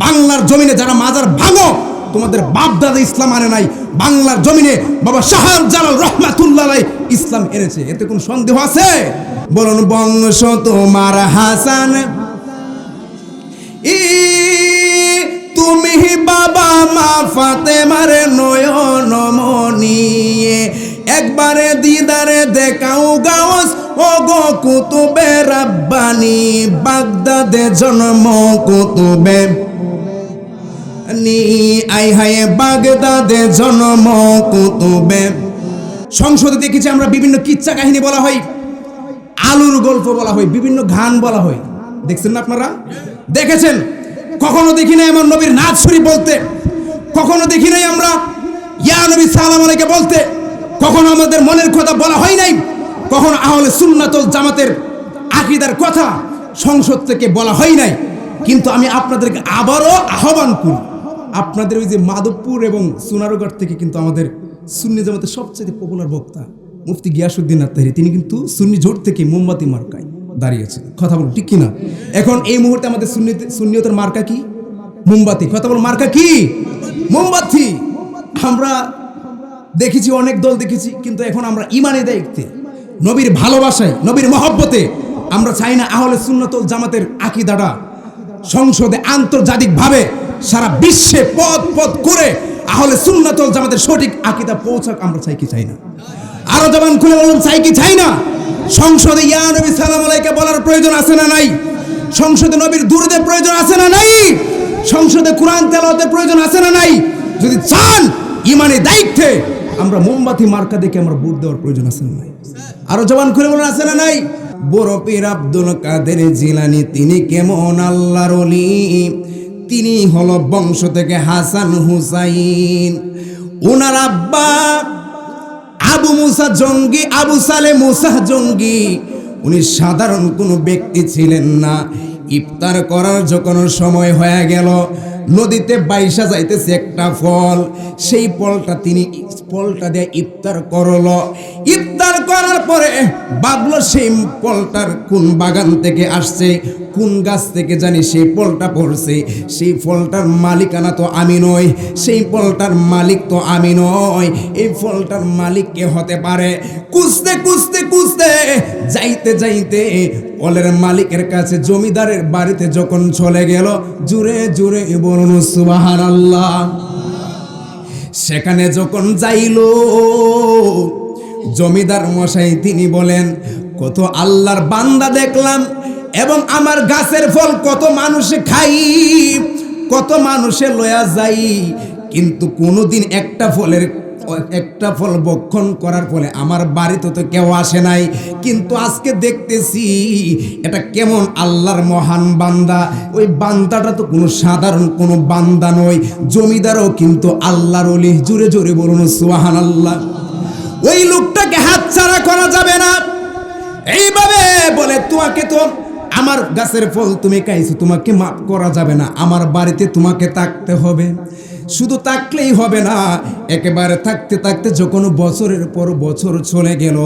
বাংলার জমিনে যারা মাজার ভাঙো, তোমাদের বাপ দাদা ইসলাম আনে নাই, বাংলার জমিনে বাবা শাহজালাল রহমাতুল্লাহ আলাইহি ইসলাম এনেছে, এতে কোনো সন্দেহ আছে? বলুন, বংশ তোমার হাসান, তুমি বাবা মা ফাতেমার নয়ন মনি, একবারে দিদারে দেখাও গাওস ও গো কুতুবে রাব্বানি, বাগদাদে জন্ম কুতুবে নি, আই হায় বাগদাদে জন্ম কুতুবে। সংসদে দেখেছি আমরা বিভিন্ন কিচ্ছা কাহিনী বলা হয়, আলুর গল্প বলা হয়, বিভিন্ন গান বলা হয়, দেখছেন না আপনারা? দেখেছেন? কখনো দেখি নাই আমার নবীর নাচ শরীফ বলতে, কখনো দেখি নাই আমরা ইয়া নবী সালাম আলাইকে বলতে, কখনো আমাদের মনের কথা বলা হয় নাই, কখনো আহলে সুন্নাত ওয়াল জামাতের আকীদার কথা সংসদ থেকে বলা হয় নাই। কিন্তু আমি আপনাদেরকে আবারও আহ্বান করি, আপনাদের ওই যে মাধবপুর এবং সোনারগড় থেকে কিন্তু আমাদের সুন্নি জামাতের সবচেয়ে পপুলার বক্তা মুফতি গিয়াসউদ্দিন আত্তাহিরি, তিনি কিন্তু সুন্নি জোট থেকে মোমবাতি মার্কায় দাঁড়িয়েছে। কথা বলুন ঠিক কিনা? এখন এই মুহূর্তে আমাদের সুন্নিয়তের মার্কা কি? মোমবাতি। কথা বলুন, মার্কা কি? মোমবাতি। আমরা দেখেছি, অনেক দল দেখেছি, কিন্তু এখন আমরা ইমানে দায়িত্বে, নবীর ভালোবাসায়, নবীর মহব্বতে আমরা চাই না আহলে সুন্নাত ওয়াল জামাতের আকীদাটা সংসদে আন্তর্জাতিকভাবে সারা বিশ্বে পদ পদ করে আহলে সুন্নাত ওয়াল জামাতের সঠিক আকীদা পৌঁছাক, আমরা চাই কি চাই না? আরো জবান খুলে বলুন, চাই কি চাই না? সংসদে ইয়া নবী সালাম আলাইকে বলার প্রয়োজন আছে না নাই? সংসদে নবীর দুরূদের প্রয়োজন আছে না নাই? সংসদে কোরআন তেলাওয়াতের প্রয়োজন আছে না নাই? যদি চান ইমানে দায়িত্বে, আমরা মোমবাতি মার্কা দেখে আমরা ভোট দেওয়ার প্রয়োজন আছে না নাই? আরো জবান খুলে বলুন, আছে না নাই? বড় পীর আব্দুল কাদের জিলানী, তিনি কেমন আল্লাহর ওলি, তিনি হলো বংশ থেকে হাসান হুসাইন। ওনার আব্বা আবু মুসা জঙ্গি, আবু সালে মুসা জঙ্গি, উনি সাধারণ কোনো ব্যক্তি ছিলেন না। ইফতার করার যখন সময় হয়ে গেল, নদীতে বাইসা যাইতেছে একটা ফল, সেই ফলটা তিনি ফলটা দিয়ে ইফতার করলো। ইফতার করার পরে ভাবলো সেই ফলটার কোন বাগান থেকে আসছে, কোন গাছ থেকে জানি সেই ফলটা পড়ছে, সেই ফলটার মালিকানা তো আমি নই, সেই ফলটার মালিক তো আমি নই, এই ফলটার মালিক কে হতে পারে? খুঁজতে খুঁজতে খুঁজতে যাইতে যাইতে ফলের মালিকের কাছে, জমিদারের বাড়িতে যখন চলে গেল, জুড়ে জুড়ে বলুন সুবহানাল্লাহ। সেখানে যখন যাইল, জমিদার মশাই তিনি বলেন, কত আল্লাহর বান্দা দেখলাম, এবং আমার গাছের ফল কত মানুষে খাই, কত মানুষে লয়া যাই, কিন্তু কোনোদিন একটা ফল ভক্ষণ করার ফলে আমার বাড়িতে তো কেউ আসে নাই, কিন্তু আজকে দেখতেছি এটা কেমন আল্লাহর মহান বান্দা। ওই বান্দাটা তো কোনো সাধারণ কোনো বান্দা নয়, জমিদারও কিন্তু আল্লাহর ওলি। জোরে জোরে বলুন সুবহানাল্লাহ। ওই লোকটাকে হাতছাড়া করা যাবে না। এইভাবে বলে, তোমাকে তো আমার গাছের ফল তুমি খাইছো, তোমাকে মাফ করা যাবে না, আমার বাড়িতে তোমাকে থাকতে হবে। শুধু থাকলেই হবে না, একেবারে থাকতে থাকতে যখন বছরের পর বছর চলে গেল,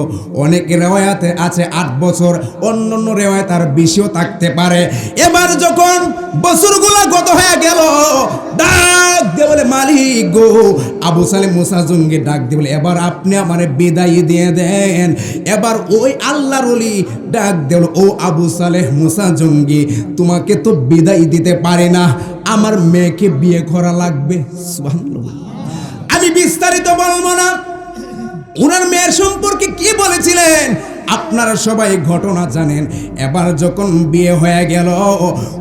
অনেক রেওয়ায়াতে আছে 8 বছর, অন্যান্য রেওয়ায়াত আর বেশিও থাকতে পারে। এবার যখন বছরগুলো গত হয়ে গেল, ডাক দিয়ে বলে, মালিক গো, আবু সালেহ মুসা জঙ্গি ডাক দিয়ে বলে, এবার আপনি আমারে বিদায় দিয়ে দেন। এবার ওই আল্লাহর ওলি ডাক দিয়ে বলে, ও আবু সালেহ মুসা জঙ্গি, তোমাকে তো বিদায় দিতে পারে না, আমার মেয়েকে বিয়ে করা লাগবে। সুবহানাল্লাহ। আমি বিস্তারিত বলবো না, ওনার মেয়ের সম্পর্কে কি বলেছিলেন আপনারা সবাই ঘটনা জানেন। এবার যখন বিয়ে হয়ে গেল,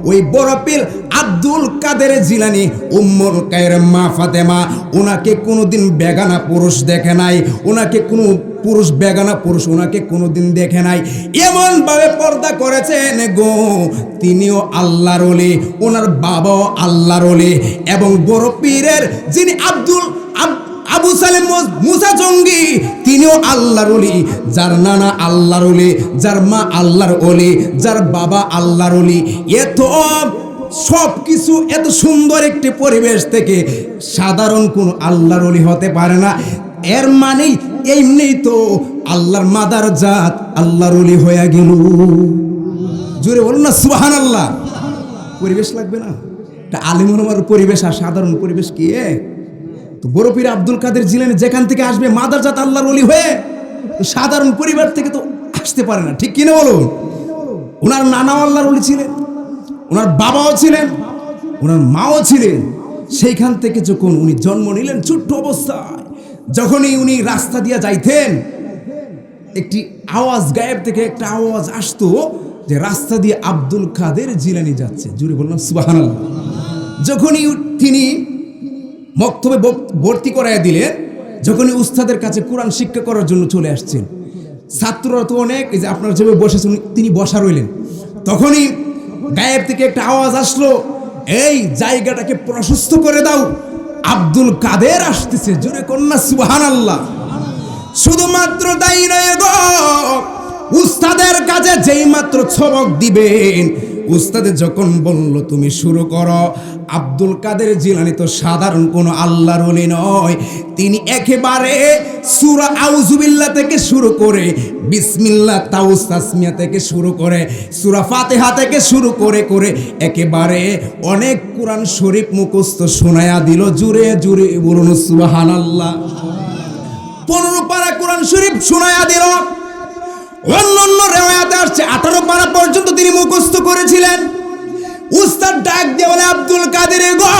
ওই বড় পীর আব্দুল কাদের জিলানী, উম্মুল কায়ের মা ফাতেমা, ওনাকে কোনোদিন বেগানা পুরুষ দেখে নাই, ওনাকে কোনো পুরুষ বেগানা পুরুষ ওনাকে কোনোদিন দেখে নাই, এমন ভাবে পর্দা করেছেন গো। তিনিও আল্লাহর ওলি, ওনার বাবাও আল্লাহর ওলি, এবং বড় পীরের যিনি আবু সালেহ মুসা জঙ্গি, তিনিও আল্লাহর ওলি। যার নানা আল্লাহর ওলি, যার মা আল্লাহর ওলি, যার বাবা আল্লাহর ওলি। এত সব কিছু এত সুন্দর একটি পরিবেশ থেকে সাধারণ কোন আল্লাহর ওলি হতে পারে না। এর মানে এমনি তো আল্লাহর মাদার জাত আল্লাহর ওলি হয়ে গেল। জোরে বলুন না সুবহানাল্লাহ। পরিবেশ লাগবে না? একটা আলিমুলামার পরিবেশ আর সাধারণ পরিবেশ কি এক? তো বড় পীর আব্দুল কাদের জিলানী যেখান থেকে আসবে মাদারজাত আল্লাহর ওলি হয়ে, তো সাধারণ পরিবার থেকে তো আসতে পারে না, ঠিক কিনা বলুন? ওনার নানাও আল্লাহর ওলি ছিলেন, ওনার বাবাও ছিলেন, ওনার মাও ছিলেন। সেইখান থেকে যখন উনি জন্ম নিলেন ছোট্ট অবস্থায়, যখনই উনি রাস্তা দিয়ে যাইতেন, একটি আওয়াজ গায়েব থেকে একটা আওয়াজ আসতো যে রাস্তা দিয়ে আব্দুল কাদের জিলানী যাচ্ছে। জুড়ে বললাম সুবহানাল্লাহ। যখনই তিনি মক্তবে ভর্তি করাইয়া দিলেন, যখনই উস্তাদের কাছে কোরআন শিক্ষা করার জন্য চলে আসছেন, ছাত্ররা তো অনেক, এই যে আপনারা যেভাবে বসেছেন তিনি বসা রইলেন, তখনই গায়েব থেকে একটা আওয়াজ আসলো, এই জায়গাটাকে প্রশস্ত করে দাও, আব্দুল কাদের আসতেছে। জোরে কন্যা সুবহানাল্লাহ। শুধুমাত্র তাই নয় গো, উস্তাদের কাছে যেই মাত্র সবক দিবেন, উস্তাদে যখন বলল তুমি শুরু করো, আব্দুল কাদের জিলানী তো সাধারণ কোনো আল্লাহর ওলি নয়। তিনি একেবারে সূরা আউযুবিল্লাহ থেকে শুরু করে, বিসমিল্লাহ তাউস তাসমিয়া থেকে শুরু করে, সূরা ফাতিহা থেকে শুরু করে করে একেবারে অনেক কোরআন শরীফ মুখস্থ শোনায়া দিল। জুড়ে জুড়ে বলুন সুবহানাল্লাহ। 15 পারা কোরআন শরীফ শোনায়া দিল। অন্য রিওয়ায়াতে আসছে 18 পারা পর্যন্ত তিনি মুখস্থ করেছিলেন। উস্তাদ ডাক দিয়ে বলে, আব্দুল কাদের গো,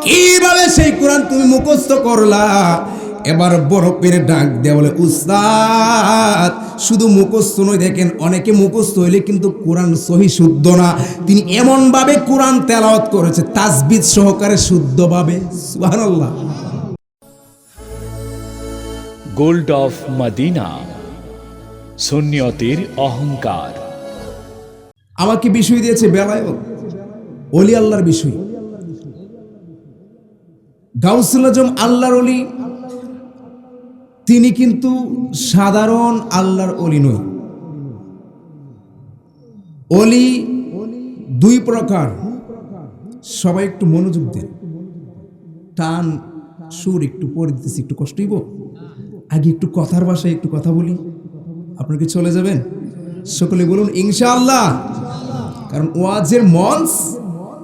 কিভাবে সেই কোরআন তুমি মুখস্থ করলা? এবার বড় পীর ডাক দিয়ে বলে, উস্তাদ শুধু মুখস্থ নয়, দেখেন অনেকে মুখস্থ হইলে কিন্তু কোরআন সহি শুদ্ধ না। তিনি এমন ভাবে কোরআন তেলাওয়াত করেছে তাসবিহ সহকারে শুদ্ধভাবে। সুবহানাল্লাহ। গোল্ড অফ মদিনা, সুন্নিয়তের অহংকার। আমাকে বিষয় দিয়েছে বেলায়েত, ওলি আল্লাহর বিষয়। গাউসুল আজম আল্লাহর ওলি, তিনি কিন্তু সাধারণ আল্লাহর ওলি নয়। ওলি 2 প্রকার। সবাই একটু মনোযোগ দেন, টান সুর একটু পরে দিতেছি, একটু কষ্ট হইব। আগে একটু কথার ভাষায় একটু কথা বলি, আপনারা কি চলে যাবেন? সকলে বলুন ইনশাআল্লাহ। কারণ ওয়াজের মঞ্চ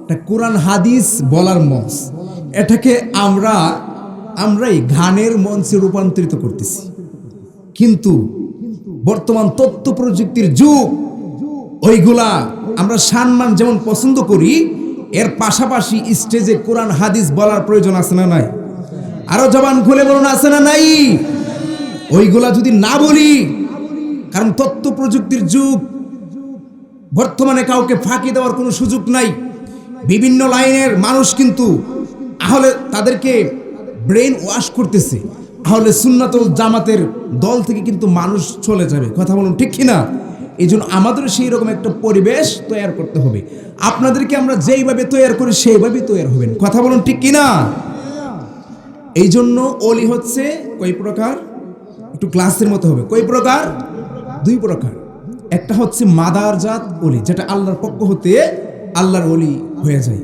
এটা কোরআন হাদিস বলার মঞ্চ, এটাকে আমরাই গানের মঞ্চে রূপান্তরিত করতেছি। কিন্তু বর্তমান তথ্য প্রযুক্তির যুগ, ওইগুলা আমরা সম্মান যেমন পছন্দ করি, এর পাশাপাশি স্টেজে কোরআন হাদিস বলার প্রয়োজন আছে না নাই? আরো জবান খুলে বলুন আছে না নাই? ওইগুলা যদি না বলি, কারণ তথ্য প্রযুক্তির যুগ, বর্তমানে কাউকে ফাঁকি দেওয়ার কোনো সুযোগ নাই। বিভিন্ন লাইনের মানুষ কিন্তু আহলে তাদেরকে ব্রেন ওয়াশ করতেছে। আহলে সুন্নাত ওয়াল জামাতের দল থেকে কিন্তু মানুষ চলে যাবে, কথা বলুন ঠিক কিনা? এই জন্য আমাদের সেই রকম একটা পরিবেশ তৈরি করতে হবে। আপনাদেরকে আমরা যেইভাবে তৈরি করি সেইভাবেই তৈরি হবেন, কথা বলুন ঠিক কিনা? এই জন্য ওলি হচ্ছে কয় প্রকার? একটু ক্লাসের মতো হবে। কয় প্রকার? 2 প্রকার। একটা হচ্ছে মাদারজাত ওলি, যেটা আল্লাহর পক্ষ হতে আল্লাহর ওলি হয়ে যায়,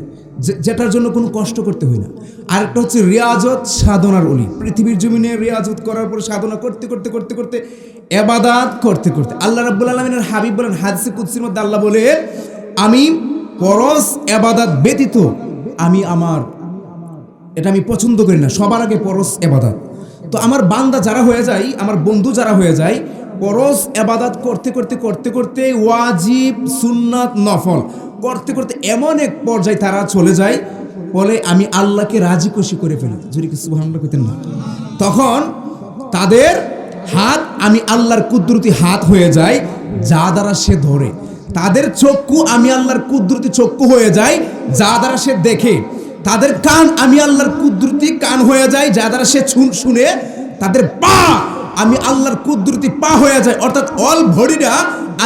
যেটার জন্য কোনো কষ্ট করতে হয় না। আর একটা হচ্ছে রিয়াজত সাধনার ওলি। পৃথিবীর জমিনে রিয়াজত করার পর সাধনা করতে করতে করতে করতে ইবাদত করতে করতে আল্লাহ রাব্বুল আলামিনের হাবিব বলেন, হাদিসে কুদসির মধ্যে আল্লাহ বলে, আমি ফরজ ইবাদত ব্যতীত এটা আমি পছন্দ করি না, সবার আগে ফরজ ইবাদত। তো আমার বান্দা যারা হয়ে যায়, আমার বন্ধু যারা হয়ে যায়, ফরজ ইবাদত করতে করতে করতে করতে ওয়াজিব সুন্নাত নফল করতে করতে এমন এক পর্যায়ে তারা চলে যায়, বলে আমি আল্লাহকে রাজি খুশি করে ফেলি। যদি কি সুবহানাল্লাহ কইতেন না? তখন তাদের হাত আমি আল্লাহর কুদরতি হাত হয়ে যায়, যা দ্বারা সে ধরে। তাদের চক্ষু আমি আল্লাহর কুদরতি চক্ষু হয়ে যায়, যা দ্বারা সে দেখে। তাদের কান আমি আল্লাহর কুদরতি কান হয়ে যায়, যা দ্বারা সে শুনে। তাদের পা আমি আল্লাহর কুদরতি পা হয়ে যায়, অর্থাৎ অল বডিটা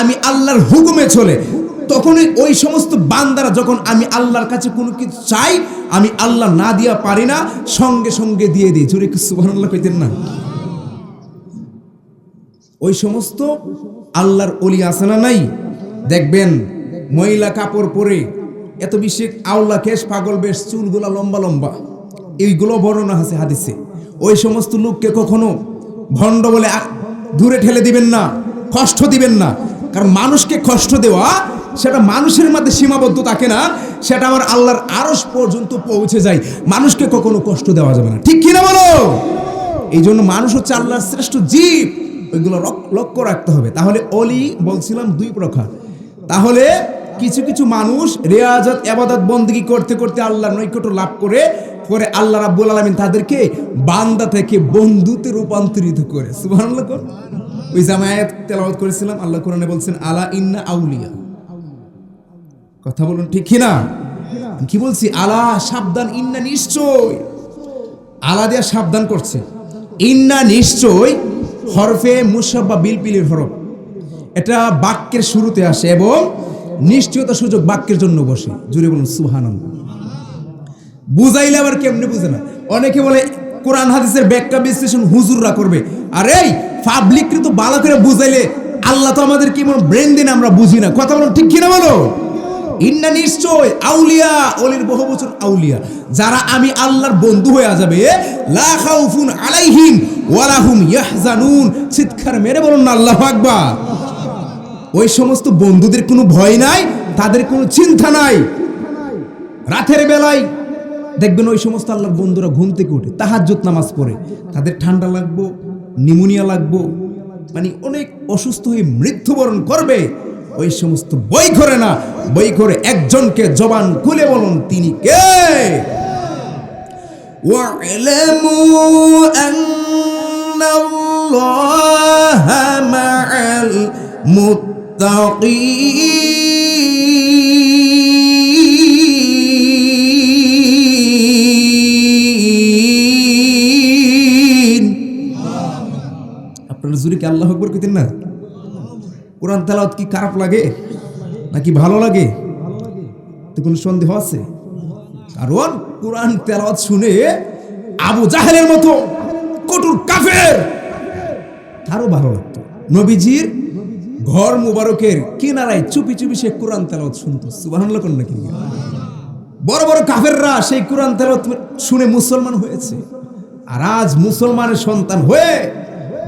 আমি আল্লাহর হুকুমে চলে। তখনই ওই সমস্ত বান্দারা যখন আমি আল্লাহর কাছে কোনো কিছু চাই, আমি আল্লাহ না দিয়া পারি না, সঙ্গে সঙ্গে দিয়ে দিই। জোরে কি সুবহানাল্লাহ কইতেন না? ওই সমস্ত আল্লাহর ওলি আছে না নাই? দেখবেন মহিলা কাপড় পরে, এত বেশি আওলা কেশ, পাগল বেশ, চুলগুলা লম্বা লম্বা, এইগুলো বর্ণনা আছে হাদিসে। ওই সমস্ত লোককে কখনো ভণ্ড বলে দূরে ঠেলে দিবেন না, কষ্ট দিবেন না। কারণ মানুষকে কষ্ট দেওয়া সেটা মানুষের মধ্যে সীমাবদ্ধ থাকে না, সেটা আমার আল্লাহর আরশ পর্যন্ত পৌঁছে যায়। মানুষকে কখনো কষ্ট দেওয়া যাবে না, ঠিক কিনা বলো? এই জন্য মানুষ হচ্ছে আল্লাহর শ্রেষ্ঠ জীব, ওইগুলো লক্ষ্য রাখতে হবে। তাহলে অলি বলছিলাম দুই প্রকার। তাহলে কিছু কিছু মানুষ রিয়াজত ইবাদত বন্দেগী করতে করতে আল্লাহর নৈকট্য লাভ করে পরে আল্লাহ রাব্বুল আলামিন তাদেরকে বান্দা থেকে বন্ধুতে রূপান্তরিত করে। সুবহানাল্লাহ। ওই জামায়াত তেলাওয়াত করেছিলাম, আল্লাহ কোরআনে বলছেন আলা ইন্না আউলিয়া, কথা বলুন ঠিক কিনা? কি বলছি? আলা সাবধান, ইন্না নিশ্চয়, আলা দিয়া সাবধান করছে, ইন্না নিশ্চয় হরফে মুসাব্বা বিলপিলের হরফ, এটা বাক্যের শুরুতে আসে এবং নিশ্চয়তা সূচক বাক্যের জন্য বসে। জুড়ে বলুন সুবহানাল্লাহ। বুঝাইলে আবার কেমনে বুঝে না? অনেকে বলে কোরআন হাদিসের ব্যাখ্যা বিশ্লেষণ হুজুররা করবে। আর এই পাবলিককে তো ভালো করে বুঝাইলে, আল্লাহ তো আমাদের কি ব্রেন দিন, আমরা বুঝি না, কথা বলুন ঠিক কিনা বলো? ইন্না নিশ্চয় আউলিয়া, অলির বহু বচন আউলিয়া, যারা আমি আল্লাহর বন্ধু হয়ে যাবে, লা খাউফুন আলাইহিম ওয়ালা হুম ইয়াহজানুন, চিৎকার মেরে বলুন না আল্লাহু আকবার। ওই সমস্ত বন্ধুদের কোনো ভয় নাই, তাদের কোনো চিন্তা নাই। রাতের বেলায় দেখবেন ওই সমস্ত আল্লাহর বন্ধুরা ঘুম থেকে উঠে তাহাজ্জুদ নামাজ পড়ে, তাদের ঠান্ডা লাগবো, নিউমোনিয়া লাগবো, মানে অনেক অসুস্থ হয়ে মৃত্যুবরণ করবে, ওই সমস্ত বই করে না, বই করে একজনকে জবান খুলে বলুন তিনি কে? ওয়া'লামু আন্নাল্লাহা মা'আল মুত্তাকিন। আপনারা জুরি কি আল্লাহু আকবার কইতেন না? কোরআন তেলাওয়াত কি খারাপ লাগে নাকি ভালো লাগে? তো কোনো সন্দেহ আছে? কারণ কোরআন তেলাওয়াত শুনে আবু জাহেলের মতো কঠোর কাফের তারও ভালো লাগতো। নবীজির ঘর মুবারকের কিনারায় চুপি চুপি সে কোরআন তেলাওয়াত শুনতো। সুবহানাল্লাহ কোন নাকি? বড় বড় কাফেররা সেই কোরআন তেলাওয়াত শুনে মুসলমান হয়েছে। আর আজ মুসলমানের সন্তান হয়ে,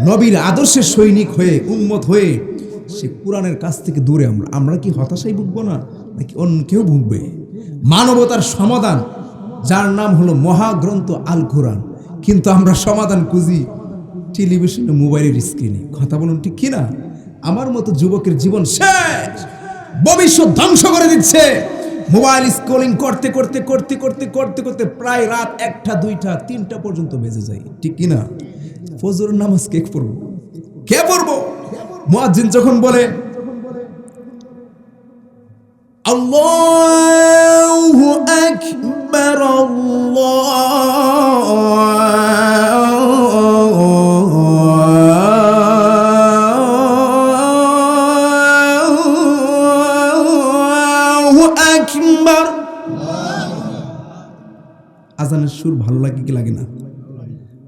নবীর আদর্শের সৈনিক হয়ে, উম্মত হয়ে সে কোরআনের কাছ থেকে দূরে। আমরা কি হতাশায় ভুগবো না, নাকি অন্য কেউ ভুগবে? মানবতার সমাধান, যার নাম হলো মহাগ্রন্থ আল কোরআন, কিন্তু আমরা সমাধান খুঁজি টেলিভিশনে, মোবাইলের স্ক্রিনে, কথা বলুন ঠিক কিনা? আমার মতো যুবকের জীবন শেষ, ভবিষ্যৎ ধ্বংস করে দিচ্ছে। মোবাইল স্ক্রলিং করতে করতে করতে করতে করতে করতে প্রায় রাত 1টা 2টা 3টা পর্যন্ত বেজে যায়, ঠিক কিনা? ফজরের নামাজ কে পড়বো? কে পড়বো? মুয়াজ্জিন যখন বলে আল্লাহু আকবার, আল্লাহু আকবার, আজানের সুর ভালো লাগে কি লাগে না?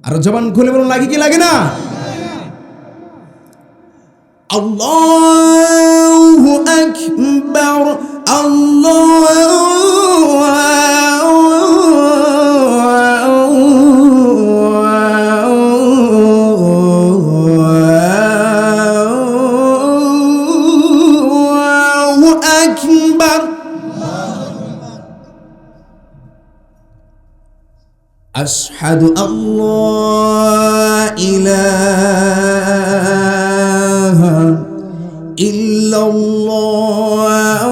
আর জবান খুলে বলুন লাগে কি লাগে না? আল্লাহু আকবার, আল্লাহু আকবার। আশহাদু আল্লা ইলাহা ইল্লাল্লাহ,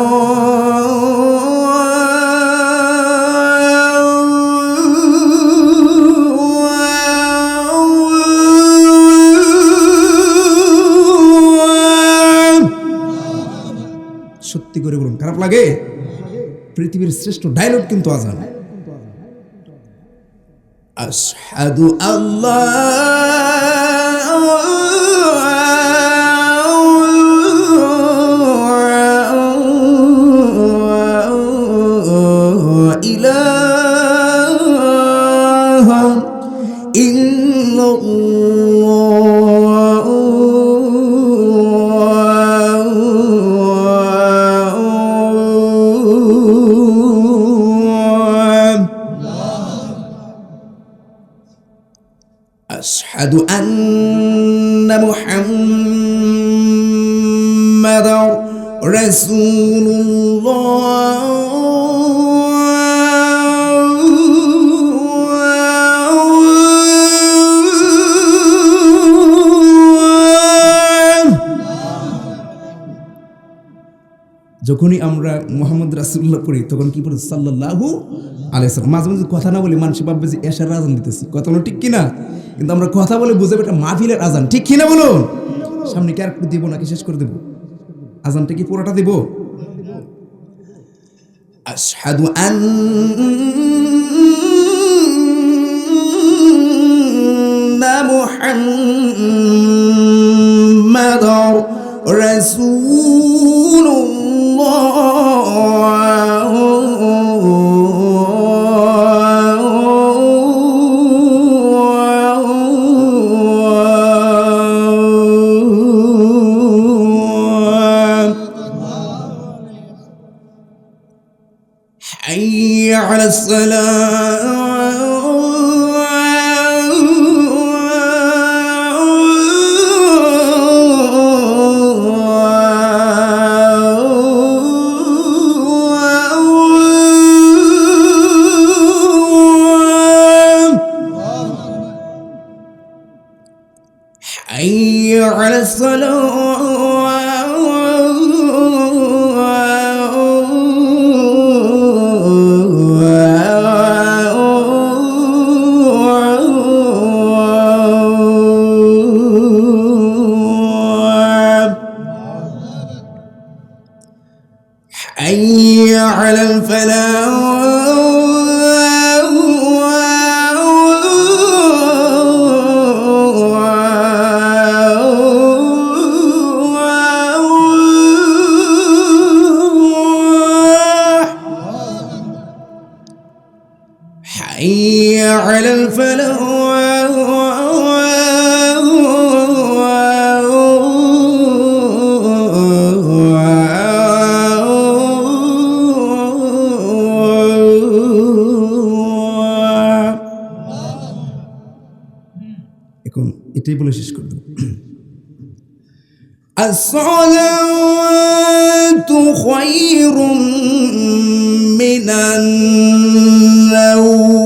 সত্যি করে বলুন খারাপ লাগে? পৃথিবীর শ্রেষ্ঠ ডায়লগ কিন্তু আজান। আশহাদু আল্লাহ ইলাহা ইল্লাল্লাহ, আশহাদু আন্না মুহাম্মাদার যখনই আমরা মুহাম্মদ রাসূলুল্লাহ পড়ি তখন কি পড়ি সাল্লাল্লাহু আলাইহি ওয়াসাল্লাম। মাঝে মাঝে কথা না বলি মানুষ ভাববে যে এশার আজান দিতেছি, কথা বলো ঠিক কিনা? কিন্তু আমরা কথা বলে বুঝাবো এটা মাহফিলের আজান, ঠিক কিনা বলুন? সামনে কি আর একটু দিব নাকি শেষ করে দেব? আজানটা কি পুরোটা দেব? আশহাদু আন্না মুহাম্মাদার حي على حي على حي على حي على এখন এটাই বলে শেষ করে দেব। আসসালাতু খায়রুম মিনান নাওম।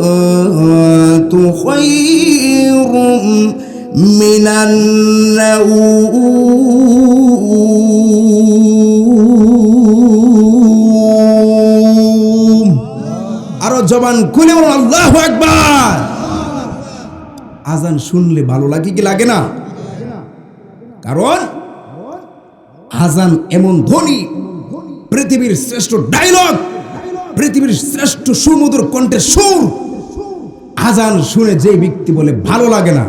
আসসালাতু খায়রুম মিনান নাওম। আরো জবান খুলে বলুন আল্লাহু আকবার। আজান শুনলে ভালো লাগে কি লাগে না? কারণ আজান এমন ধ্বনি, পৃথিবীর শ্রেষ্ঠ ডায়লগ, পৃথিবীর শ্রেষ্ঠ সুমধুর কণ্ঠের সুর। আজান শুনে যে ব্যক্তি বলে ভালো লাগে না,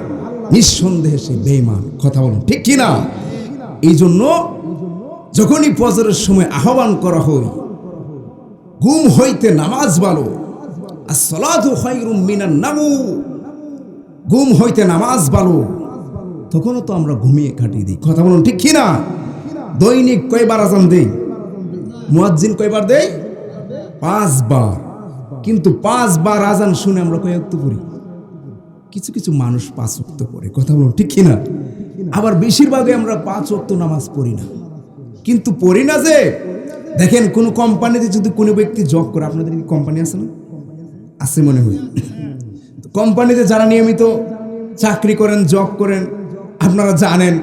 নিঃসন্দেহে সে বেঈমান, কথা বলুন ঠিক কিনা? এই জন্য যখনই ফজরের সময় আহ্বান করা হয়, ঘুম হইতে নামাজ ভালো, আসসালাতু খায়রুম মিনান নাওম, ঘুম হইতে নামাজ ভালো, তখনও তো আমরা ঘুমিয়ে কাটিয়ে দিই, কথা বলুন ঠিক কিনা? দৈনিক কয়বার আজান দেই? মুয়াজ্জিন কয়বার দেয়? 5 বার। কিন্তু 5 বার আজান শুনে আমরা কয় ওয়াক্ত পড়ি? কিছু কিছু মানুষ 5 ওয়াক্ত পড়ে, কথা বলুন ঠিক কিনা? আবার বেশিরভাগই আমরা 5 ওয়াক্ত নামাজ পড়ি না। কিন্তু পড়ি না যে, দেখেন কোন কোম্পানিতে যদি কোনো ব্যক্তি জব করে, আপনাদের কি কোম্পানি আছে না? আছে মনে হয়। কোম্পানিতে যারা নিয়মিত চাকরি করেন, জব করেন, আপনারা জানেন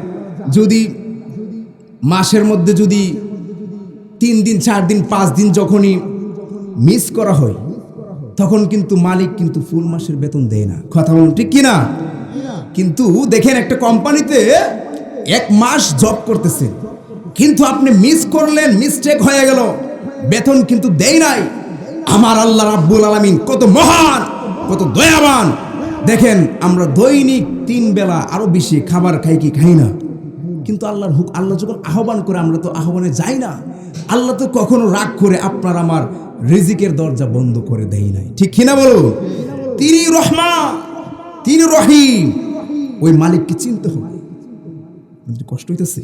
যদি মাসের মধ্যে যদি 3 দিন 4 দিন 5 দিন যখনই মিস করা হয়, তখন কিন্তু মালিক কিন্তু ফুল মাসের বেতন দেয় না, কথা বলুন ঠিক কিনা? কিন্তু দেখেন একটা কোম্পানিতে 1 মাস জব করতেছে, কিন্তু আপনি মিস করলেন, মিস্টেক হয়ে গেল, বেতন কিন্তু দেয় নাই। আমার আল্লাহ রাব্বুল আলামিন কত মহান, কত দয়াবান। দেখেন আমরা দৈনিক 3 বেলা আরো বেশি খাবার খাই কি খাই না, কিন্তু আল্লাহ যখন আহ্বান করে আমরা তো আহ্বানে যাই না। আল্লাহ তো কখনো রাগ করে আপনার আমার রিজিকের দরজা বন্ধ করে দেয় নাই, ঠিক কিনা বলুন? তিনি রহমান, তিনি রহিম, ওই মালিককে চিনতে হবে। কষ্ট হইতেছে?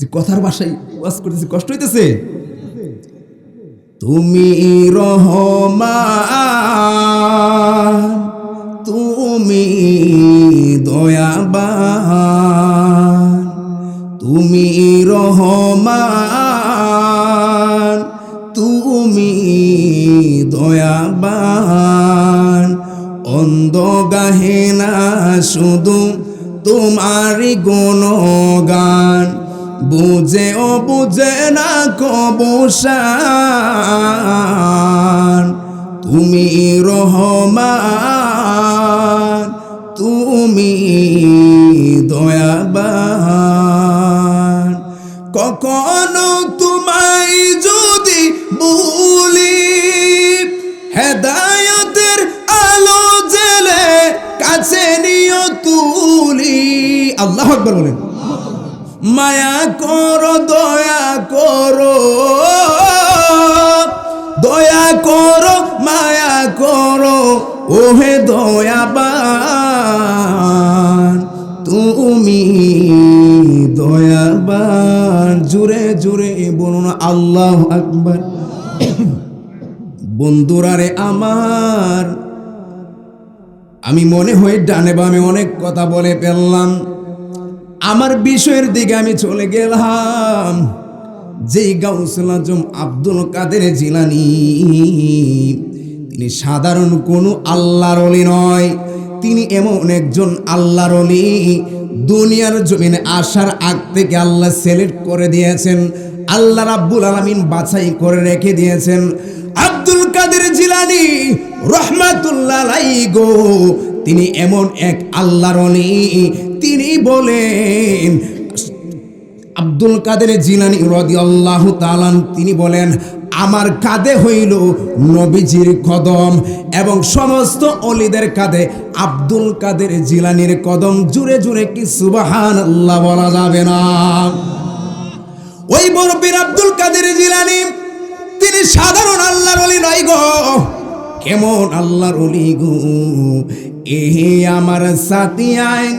যে কথার ভাষায় ওয়াজ করতেছি, কষ্ট হইতেছে। তুমি রহমান, তুমি দয়াবান, তুমি রহমান, তুমি দয়াবান, অন্ধ গাহে না শুধু তোমারই গুণগান, বুঝে ও বুঝে না কবুসান, তুমি রহমান, তুমি দয়াবান। কখনো তোমায় যদি ভুলি, হেদায়েতের আলো জেলে কাছে নিও তুলি। আল্লাহু আকবার বলেন। মায়া করো, দয়া করো, দয়া করো, মায়া করো, ওহে দয়াবান, তুমি দয়াবান। জুড়ে জুড়ে বলুন আল্লাহু আকবার। বন্ধুরা রে আমার, আমি মনে হয় ডানে বামে অনেক কথা বলে ফেললাম, আমার বিষয়ের দিকে আমি চলে গেলাম। যেই গাউসুল আজম আব্দুল কাদের জিলানী, তিনি সাধারণ কোনো আল্লাহর ওলি নয়, তিনি এমন একজন আল্লাহর ওলি, দুনিয়ার জমিনে আসার আগ থেকে আল্লাহ সিলেক্ট করে দিয়েছেন, আল্লাহ রাব্বুল আলামিন বাছাই করে রেখে দিয়েছেন। আব্দুল কাদের জিলানী রহমাতুল্লাহ আলাইহি গো, তিনি এমন এক আল্লাহর ওলি, তিনি বলেন, আব্দুল কাদের জিলানী রাদিয়াল্লাহু তাআলা তিনি বলেন, আমার কাঁধে হইল নবীজির কদম, এবং সমস্ত ওলিদের কাঁধে আব্দুল কাদের জিলানীর কদম। জুড়ে জুড়ে কি সুবহানাল্লাহ বলা যাবে না? ওই বরফির আব্দুল কাদের জিলানী তিনি সাধারণ আল্লাহর ওলি নয় গো, কেমন আল্লাহর ওলি গো। এ আমার সাথী আইন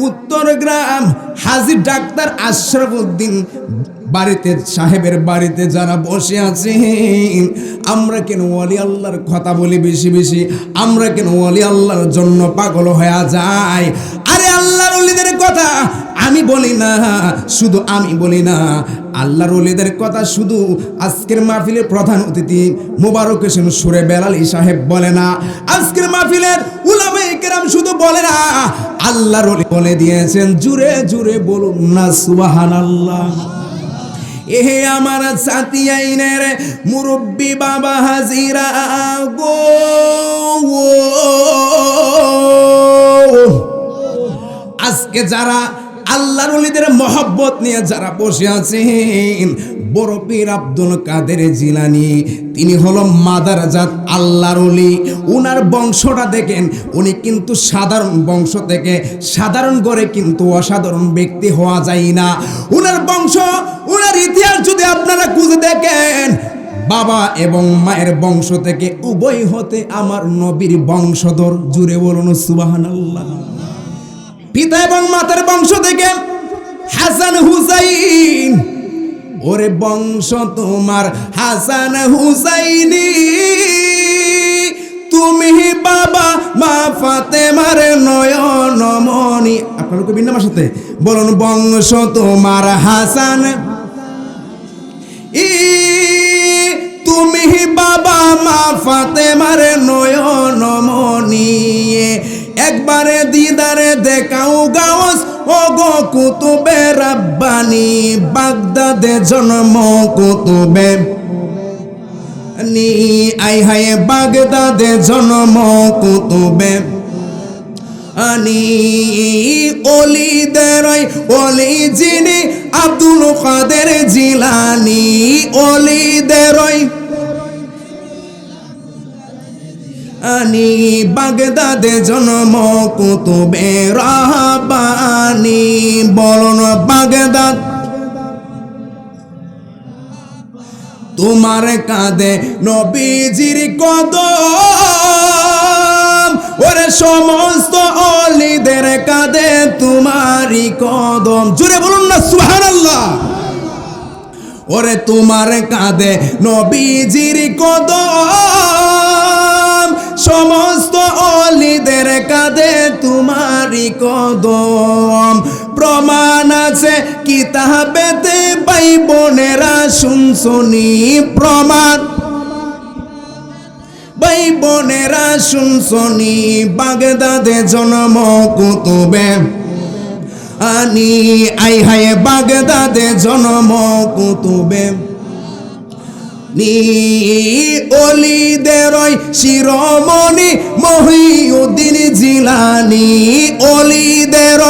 উত্তর গ্রাম হাজী ডাক্তার আশরাফুদ্দিন বাড়িতে সাহেবের বাড়িতে যারা বসে আছেন, আমরা কেন ওলি আল্লাহর কথা বলি বেশি বেশি, আমরা কেন ওলি আল্লাহর জন্য পাগল হয়ে যাই? আরে আল্লাহর ওলিদের কথা আমি বলি না, শুধু আমি বলি না, আল্লাহর ওলিদের কথা শুধু আজকের মাহফিলের প্রধান অতিথি মোবারক হোসেন সুরে বেলালী সাহেব বলে না, আজকের মাহফিলের উলামায়ে কেরাম শুধু বলে না, আল্লাহর ওলি বলে দিয়েছেন। জুড়ে জুড়ে বলুন না সুবহানাল্লাহ। এ আমার সাথী আইনের মুরব্বী বাবা হাজিরা গো, আজকে যারা আল্লাহর ওলিদের মহব্বত নিয়ে যারা বসে আছেন, বড় পীর আব্দুল কাদের জিলানী তিনি হলো মাদারজাত আল্লাহর ওলি। উনার বংশটা দেখেন, উনি কিন্তু সাধারণ বংশ থেকে, সাধারণ করে কিন্তু অসাধারণ ব্যক্তি হওয়া যায় না। উনার বংশ, উনার ইতিহাস যদি আপনারা খুঁজে দেখেন, বাবা এবং মায়ের বংশ থেকে উভয় হতে আমার নবীর বংশধর। জুড়ে বলুন সুবহানাল্লাহ। পিতা এবং মাতার বংশ থেকে হাসান হুসাইন, ওরে বংশ তোমার হাসান হুসাইনি, তুমি বাবা মা ফাতেমার নয়নমণি। আপনারা কবি নামার সাথে বলুন, বংশ তোমার হাসান, তুমি বাবা মা ফাতেমার নয়নমণি, একবারে দিদারে দেখাও গাওস ও গো কুতুবে রাব্বানি, বাগদাদে জন্ম কুতুবে নি, আই হায় বাগদাদে জন্ম কুতুবে আনি, ওলিদের ওলি যিনি আব্দুল কাদের জিলানী, ওলিদের আনি, বাগদাদে জন্ম কুতুবে রাব্বানি। বলুন বাগদাদ তোমার কাঁধে নবীজির কদম, ওরে সমস্ত ওলিদের কাঁধে তোমারই কদম। জোরে বলুন না সুবহানাল্লাহ। ওরে তোমার কাঁধে নবীজির কদম, সমস্ত অলিদের কাঁধে তোমারই কদম। প্রমাণ আছে কিতাবেতে ভাই বোনেরা শুনছনি, প্রমাণ ভাই বোনেরা শুনছনি, বাগদাদে জন্ম কুতুবে আনি, আই হায় বাগদাদে জন্ম কুতুবে নি। অলিদের শিরোমণি মহিউদ্দিন জিলানি, অলিদের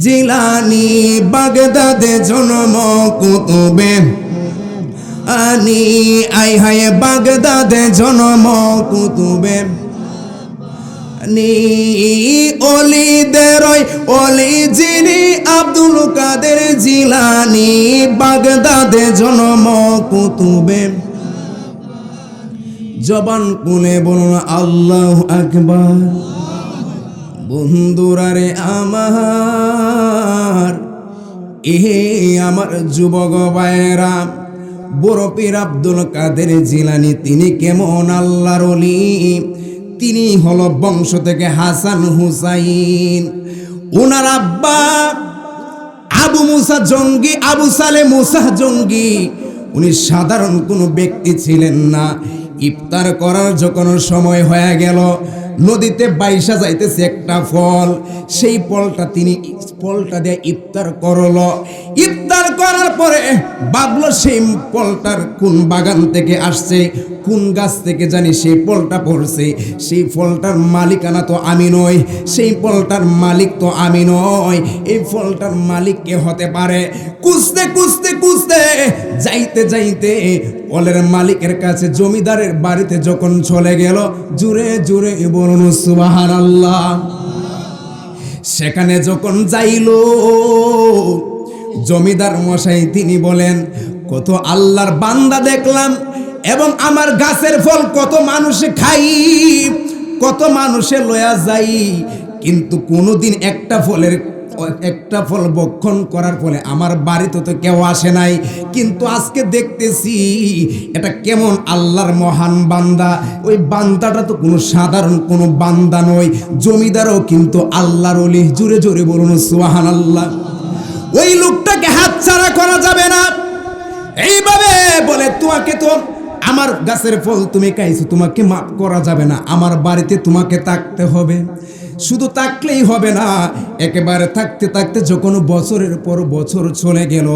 জিলানি, বাগদাদে জন্ম কুতুবে আনি, আই হায় বাগদাদে জন্ম কুতুবে নি। অলিদের অলি যিনি আব্দুল কাদের জিলানি, বাগদাদে জন্ম কুতুবে। জবান খুলে বলুন আল্লাহু আকবার। বন্ধুরা রে আমার, আমার যুবক ভাইয়েরা, বড় পীর আব্দুল কাদের জিলানি তিনি কেমন আল্লাহর ওলি? তিনি হলো বংশ থেকে হাসান হুসাইন। ওনার আব্বা আবু মুসা জঙ্গি, আবু সালে মুসা জঙ্গি, উনি সাধারণ কোনো ব্যক্তি ছিলেন না। ইফতার করার যখন সময় হয়ে গেল, নদীতে বাইসা যাইতেছে একটা ফল, সেই ফলটা দিয়ে ইফতার করলো। ইফতার করার পরে ভাবলো সেই ফলটার কোন বাগান থেকে আসছে, কোন গাছ থেকে জানি সেই ফলটা পড়ছে। সেই ফলটার মালিকানা তো আমি নই, সেই ফলটার মালিক তো আমি নই, এই ফলটার মালিক কে হতে পারে? খুঁজতে খুঁজতে খুঁজতে যাইতে যাইতে ফলের মালিকের কাছে, জমিদারের বাড়িতে যখন চলে গেল, জুড়ে জুড়ে বলুন সুবহানাল্লাহ। সেখানে যখন যাইল, জমিদার মশাই তিনি বলেন, কত আল্লাহর বান্দা দেখলাম, এবং আমার গাছের ফল কত মানুষে খাই, কত মানুষে লয়া যাই, কিন্তু কোনোদিন একটা ফল ভক্ষণ করার ফলে আমার বাড়িতে তো কেউ আসে নাই। কিন্তু আজকে দেখতেছি এটা কেমন আল্লাহর মহান বান্দা। ওই বান্দাটা তো কোনো সাধারণ কোনো বান্দা নয়, জমিদারও কিন্তু আল্লাহর ওলি। জোরে জোরে বলুন সুবহানাল্লাহ। ওই লোকটাকে হাতছাড়া করা যাবে না। এইভাবে বলে, তোমাকে তো আমার গাছের ফল তুমি খাইছো, তোমাকে মাফ করা যাবে না, আমার বাড়িতে তোমাকে থাকতে হবে। শুধু থাকলেই হবে না, একেবারে থাকতে থাকতে যখন বছরের পর বছর চলে গেল,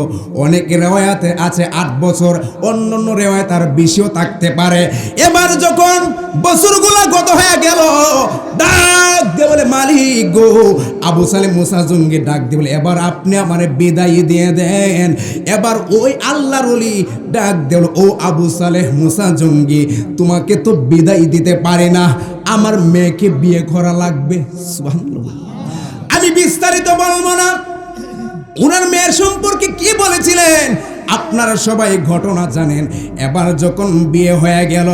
অনেক রেওয়ায়াতে আছে 8 বছর, অন্যান্য রেওয়ায়াত আর বেশিও থাকতে পারে। এবার যখন বছরগুলো গত হয়ে গেল, ডাক দিয়ে বলে, মালিক গো, আবু সালেহ মুসা জঙ্গি ডাক দিয়ে বলে, এবার আপনি আমারে বিদায় দিয়ে দেন। এবার ওই আল্লাহর ওলি ডাক দিয়ে, ও আবু সালেহ মুসা জঙ্গি, তোমাকে তো বিদায় দিতে পারে না, আমার মেয়েকে বিয়ে করা লাগবে। সুবহানাল্লাহ। আমি বিস্তারিত বলবো না, ওনার মেয়ের সম্পর্কে কি বলেছিলেন আপনারা সবাই ঘটনা জানেন। এবার যখন বিয়ে হয়ে গেল,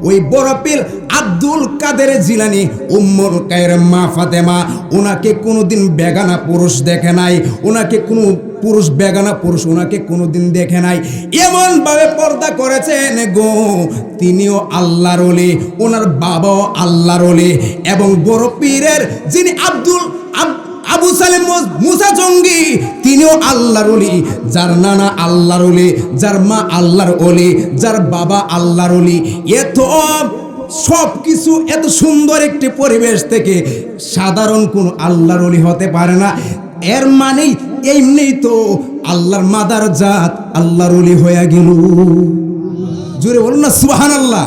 ওই বড় পীর আব্দুল কাদের জিলানি, উম্মুল কায়ের মা ফাতেমা, ওনাকে কোনোদিন বেগানা পুরুষ দেখে নাই, ওনাকে কোনো বেগানা পুরুষ ওনাকে কোনোদিন দেখে নাই। এমন ভাবে পর্দা করেছেন গো, তিনিও আল্লাহর ওলি, ওনার বাবাও আল্লাহর ওলি, এবং বড় পীরের যিনি আবু সালেহ মুসা জঙ্গি, তিনিও আল্লাহর ওলি। যার নানা আল্লাহর ওলি, যার মা আল্লাহর ওলি, যার বাবা আল্লাহর ওলি। এত সব কিছু এত সুন্দর একটি পরিবেশ থেকে সাধারণ কোন আল্লাহর ওলি হতে পারে না। এর মানেই এমনি তো আল্লাহর মাদার জাত আল্লাহর ওলি হয়ে গেল। জোরে বলুন না সুবহানাল্লাহ।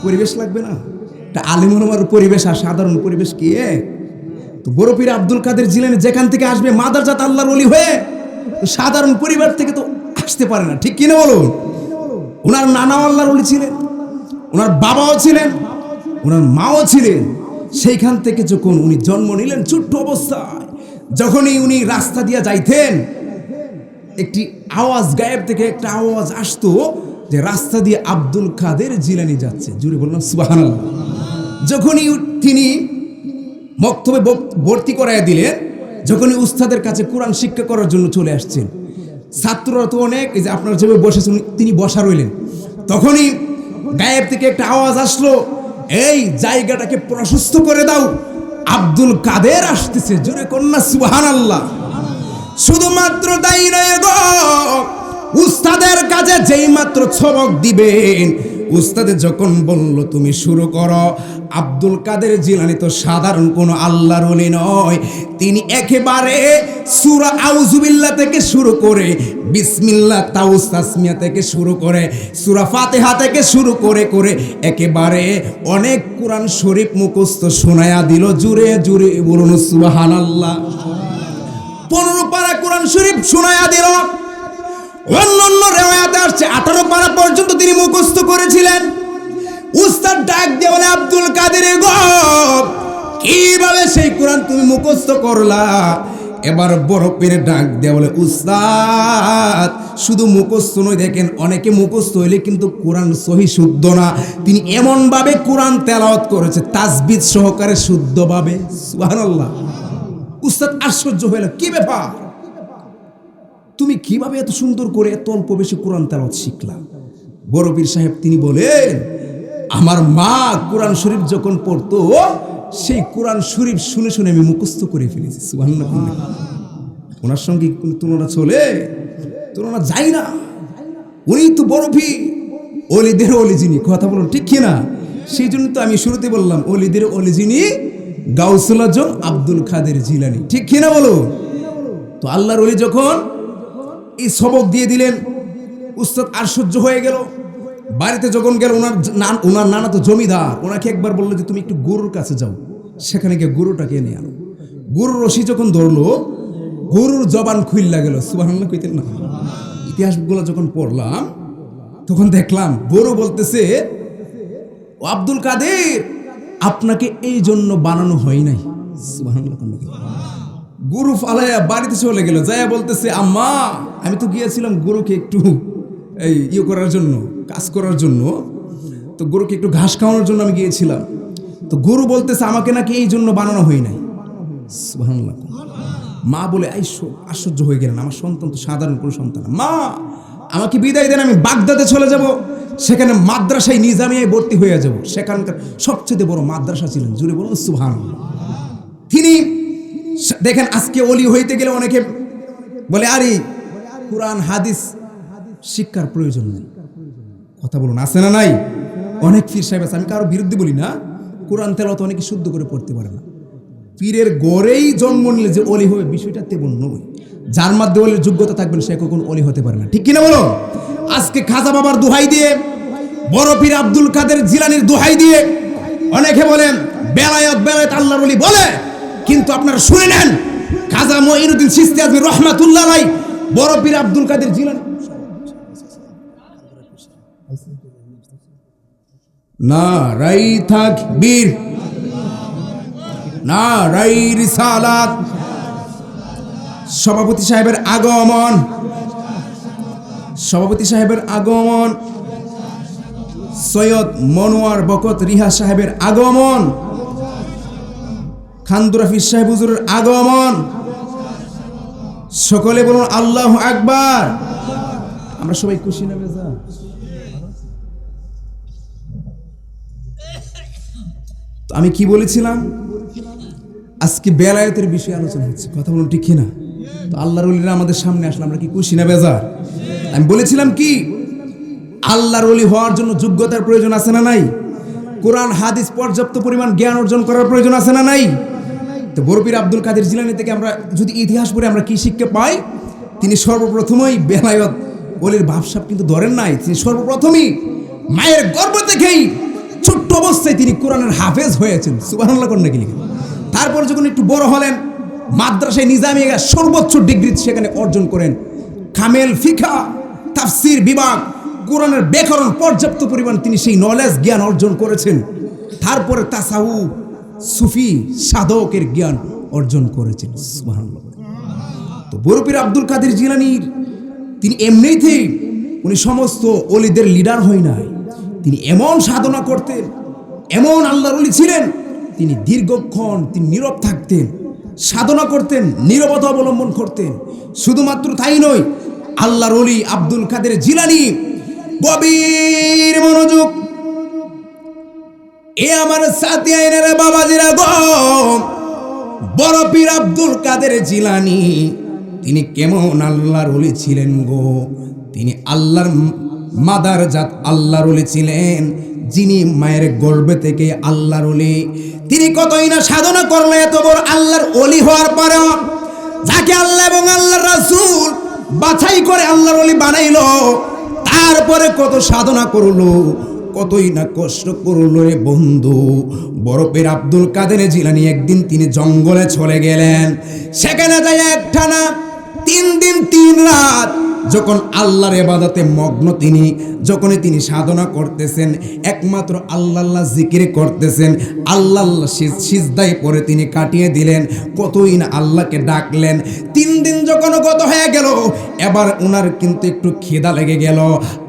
পরিবেশ লাগবে না? এটা আলিম ওলামার পরিবেশ আর সাধারণ পরিবেশ কি? তো বড় পীর আব্দুল কাদের জিলানী যেখান থেকে আসবে মাদার জাত আল্লাহর ওলি হয়ে, সাধারণ পরিবার থেকে তো আসতে পারে না, ঠিক কিনা বলুন? ওনার নানাও আল্লাহর ওলি ছিলেন, ওনার বাবাও ছিলেন, ওনার মাও ছিলেন। সেইখান থেকে যখন উনি জন্ম নিলেন, ছোট্ট অবস্থায় যখনই উনি রাস্তা দিয়ে যাইতেন, একটি আওয়াজ, গায়েব থেকে একটা আওয়াজ আসতো যে রাস্তা দিয়ে আব্দুল কাদের জিলানী যাচ্ছে। জুড়ে বললাম সুবহানাল্লাহ। যখনই তিনি মক্তবে ভর্তি করাইয়া দিলেন, যখনই উস্তাদের কাছে কোরআন শিক্ষা করার জন্য চলে আসছেন, ছাত্ররা তো অনেক, এই যে আপনার যেভাবে বসেছেন তিনি বসা রইলেন, তখনই গায়েব থেকে একটা আওয়াজ আসলো, এই জায়গাটাকে প্রশস্ত করে দাও, আব্দুল কাদের আসতেছে। জোরে কন্যা সুবহানাল্লাহ। শুধুমাত্র তাই নয় গো, উস্তাদের কাছে যেই মাত্র সবক দিবেন, উস্তাদে যখন বলল তুমি শুরু করো, আব্দুল কাদের জিলানী তো সাধারণ কোনো আল্লাহর ওলি নয়, তিনি একেবারে সূরা আউযুবিল্লাহ থেকে শুরু করে, বিসমিল্লাহ তাউস তাসমিয়া থেকে শুরু করে, সূরা ফাতিহা থেকে শুরু করে করে একেবারে অনেক কোরআন শরীফ মুখস্থ শোনায়া দিল। জুড়ে জুড়ে বলুন সুবহানাল্লাহ। 15 পারা কোরআন শরীফ শোনায়া দিল। অন্য রেওয়ায়াতে আসছে 18 পারা পর্যন্ত তিনি মুখস্থ করেছিলেন। উস্তাদ ডাক দিয়ে বলে, আব্দুল কাদের গো, কিভাবে সেই কোরআন তুমি মুখস্থ করলা? এবার বড় পীর ডাক দিয়ে বলে, উস্তাদ শুধু মুখস্থ নয়, দেখেন অনেকে মুখস্থ হইলে কিন্তু কোরআন সহি শুদ্ধ না, তিনি এমন ভাবে কোরআন তেলাওয়াত করেছে তাসবিহ সহকারে শুদ্ধভাবে। সুবহানাল্লাহ। উস্তাদ আশ্চর্য হইল, কি ব্যাপার, তুমি কিভাবে এত সুন্দর করে এত অল্প বেশি কোরআন তেলাওয়াত শিখলা? বড় পীর সাহেব তিনি বলেন, আমার মা কোরআন শরীফ যখন পড়তো, সেই কোরআন শরীফ শুনে শুনে আমি মুখস্থ করে ফেলেছি। সুবহানাল্লাহ। ওনার সঙ্গে কোনো তুলনা চলে? তুলনা যায় না। উনি তো বড় পীর, অলিদের অলি যিনি, কথা বলুন ঠিক কিনা? সেই জন্য তো আমি শুরুতে বললাম, অলিদের অলি যিনি গাউসুল আজম আব্দুল কাদের জিলানী, ঠিক কিনা বলো? তো আল্লাহর ওলি যখন এই সবক দিয়ে দিলেন, উস্তাদ আশ্চর্য হয়ে গেল। বাড়িতে যখন গেল, ওনার নানা তো জমিদার, ওনাকে একবার বললো যে তুমি একটু গরুর কাছে যাও, সেখানে গিয়ে গরুটাকে এনে আনো। গরুর রশি যখন ধরলো, গরুর জবান খুইল্লা গেল। সুবহানাল্লাহ কইতেন না? ইতিহাসগুলো যখন পড়লাম তখন দেখলাম গরু বলতেছে, ও আব্দুল কাদের, আপনাকে এই জন্য বানানো হয় নাই। সুবহানাল্লাহ। গরু ফালাইয়া বাড়িতে চলে গেল, যাইয়া বলতেছে, আম্মা আমি তো গিয়েছিলাম গরুকে একটু এই করার জন্য, কাজ করার জন্য, তো গরুকে একটু ঘাস খাওয়ানোর জন্য আমি গিয়েছিলাম। তো গরু বলতেছে আমাকে নাকি এই জন্য বানানো হয় নাই। সুবহানাল্লাহ। মা বলে, আশ্চর্য হয়ে গেলেন, আমার সন্তান তো সাধারণ কোনো সন্তান না। মা আমাকে বিদায় দেন, আমি বাগদাদে চলে যাব, সেখানে মাদ্রাসায় নিজামিয়ায় ভর্তি হয়ে যাব। সেখানকার সবচেয়ে বড় মাদ্রাসা ছিলেন। জুড়ে বলুন সুবহানাল্লাহ। তিনি দেখেন, আজকে ওলি হইতে গেলে অনেকে বলে, আরে কোরআন হাদিস শিক্ষার প্রয়োজন নেই। কথা বলুন, আছে না নাই? অনেক পীর সাহেব আছে, আমি কারো বিরুদ্ধে বলি না, কোরআন তেলাওয়াত অনেকে শুদ্ধ করে পড়তে পারে না। পীরের গড়েই জন্ম নিলে যে অলি হবে বিষয়টা তেমন নয়। যার মধ্যে অলির যোগ্যতা থাকবেন সে কখনো অলি হতে পারে না, ঠিক কিনা বলো? আজকে খাজা বাবার দোহাই দিয়ে, বড় পীর আব্দুল কাদের জিলানীর দোহাই দিয়ে অনেকে বলেন বেলায়েত বেলায়েত আল্লাহর ওলি বলে, কিন্তু আপনারা শুনে নেন, খাজা মঈনুদ্দিন চিশতি আজমি রহমাতুল্লাহ আলাইহি, বড় পীর আব্দুল কাদের জিলানী, নারাই তাকবীর, নারাই রিসালাত, সভাপতি সাহেবের আগমন, সভাপতি সাহেবের আগমন, সৈয়দ মনোয়ার বকত রিহা সাহেবের আগমন, খান্দুর হাফিজ সাহেব হুজুরের আগমন। সকলে বলুন আল্লাহু আকবার। আমরা সবাই খুশি না বেজা? তো আমি কি বলেছিলাম, আজকে বেলায়েতের বিষয়ে আলোচনা হচ্ছে, কথা বলুন ঠিক কিনা? তো আল্লাহর ওলিরা আমাদের সামনে আসলে আমরা কি খুশি না বেজার? আমি বলেছিলাম কি, আল্লাহর ওলি হওয়ার জন্য যোগ্যতার প্রয়োজন আছে না নাই? কোরআন হাদিস পর্যাপ্ত পরিমাণ জ্ঞান অর্জন করার প্রয়োজন আছে না নাই? তো বড় পীর আব্দুল কাদের জিলানী থেকে আমরা যদি ইতিহাস পড়ে আমরা কি শিক্ষা পাই, তিনি সর্বপ্রথমই বেলায়েত ওলির ভাবসাব কিন্তু ধরেন নাই। তিনি সর্বপ্রথমই মায়ের গর্ভ থেকেই ছোট্ট অবস্থায় তিনি কোরআনের হাফেজ হয়েছেন। সুবহানাল্লাহ করেন নাকি? তারপর যখন একটু বড় হলেন, মাদ্রাসায় নিজামিয়া সর্বোচ্চ ডিগ্রি সেখানে অর্জন করেন। কামেল ফিকহ, তাফসির বিভাগ, কোরআনের ব্যাকরণ পর্যাপ্ত পরিমাণ তিনি সেই নলেজ জ্ঞান অর্জন করেছেন। তারপরে তাসাউফ, সুফি, সাধকের জ্ঞান অর্জন করেছেন। সুবহানাল্লাহ। তো বড় পীর আব্দুল কাদের জিলানীর তিনি এমনিতেই উনি সমস্ত ওলিদের লিডার হয় নাই, তিনি এমন সাধনা করতেন, এমন আল্লাহর ওলি ছিলেন, তিনি দীর্ঘক্ষণ তিনি নীরব থাকতেন। সাধনা করতেন, নীরবতা অবলম্বন করতেন। শুধুমাত্র তাই নয়, আল্লাহর ওলি আব্দুল কাদের জিলানী, গভীর মনোযোগ। এ আমার সাথী আইনের বাবাজিরা গো, বড় পীর আব্দুল কাদের জিলানী তিনি কেমন আল্লাহর ওলি ছিলেন গো। তিনি আল্লাহর মাদার জাত আল্লাহর ওলি ছিলেন, যিনি মায়ের গর্ভে থেকে আল্লাহর ওলি। তিনি কতই না সাধনা করলে এত বড় আল্লাহর ওলি হওয়ার পরেও যাকে আল্লাহ এবং আল্লাহর রাসূল বাছাই করে আল্লাহর ওলি বানাইলো, তারপরে কত সাধনা করলো, কতই না কষ্ট করলো রে বন্ধু। বড় পীর আব্দুল কাদের জিলানী একদিন তিনি জঙ্গলে চলে গেলেন। সেখানে যাই একটানা 3 দিন 3 রাত যখন আল্লাহর ইবাদতে মগ্ন তিনি, যখনই তিনি সাধনা করতেছেন, একমাত্র আল্লাহ জিকির করতেছেন, আল্লাহ সিজদায় পড়ে তিনি কাটিয়ে দিলেন। কতই না আল্লাহকে ডাকলেন। 3 দিন যখন গত হয়ে গেল, এবার ওনার কিন্তু একটু খিদা লেগে গেল।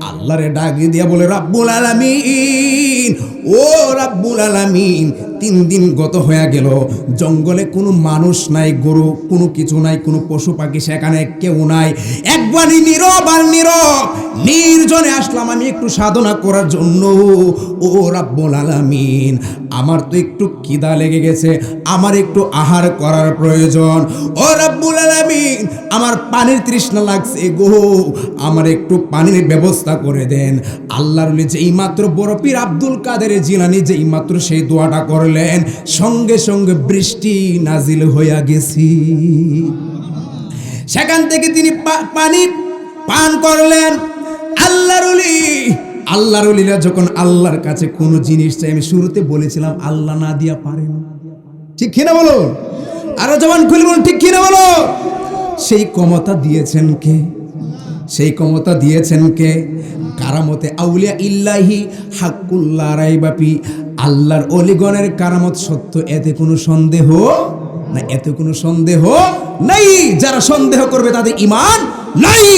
আল্লাহরে ডাক দিয়ে বলে, রাব্বুল আলামিন, ও রাব্বুল আলামিন, 3 দিন গত হয়ে গেল, জঙ্গলে কোনো মানুষ নাই, গরু কোনো কিছু নাই, কোনো পশু পাখি সেখানে কেউ নাই, একবারই নীরব আর নীরব, নির্জনে আসলাম আমি একটু সাধনা করার জন্য। ও রাব্বুল আলামিন, আমার তো একটু খিদা লেগে গেছে, আমার একটু আহার করার প্রয়োজন। ও রাব্বুল আলামিন, আমার পানির তৃষ্ণা লাগছে গো, আমার একটু পানির ব্যবস্থা করে দেন। আল্লাহর ওলি যেই মাত্র বড় পীর আব্দুল কাদের জিলানী যেই মাত্র সেই দোয়াটা করলেন, সঙ্গে সঙ্গে বৃষ্টি নাজিল হইয়া গেছি। সেখান থেকে তিনি পানি পান করলেন। আল্লাহর ওলিরা যখন আল্লাহর কাছে কোনো জিনিস চাই, আমি শুরুতে বলেছিলাম আল্লাহ না দিয়া পারে না, ঠিক কিনা বলো? আরো জবান খুলে বলুন, ঠিক কিনা বলো? সেই ক্ষমতা দিয়েছেন কে? সেই ক্ষমতা দিয়েছেন কে? কারামতে আউলিয়া ইল্লাহি হাক্কুল্লা রাইবাপি, আল্লাহর ওলিগণের কারামত সত্য, এতে কোনো সন্দেহ না, এতে কোনো সন্দেহ নাই। যারা সন্দেহ করবে তাদের ঈমান নাই।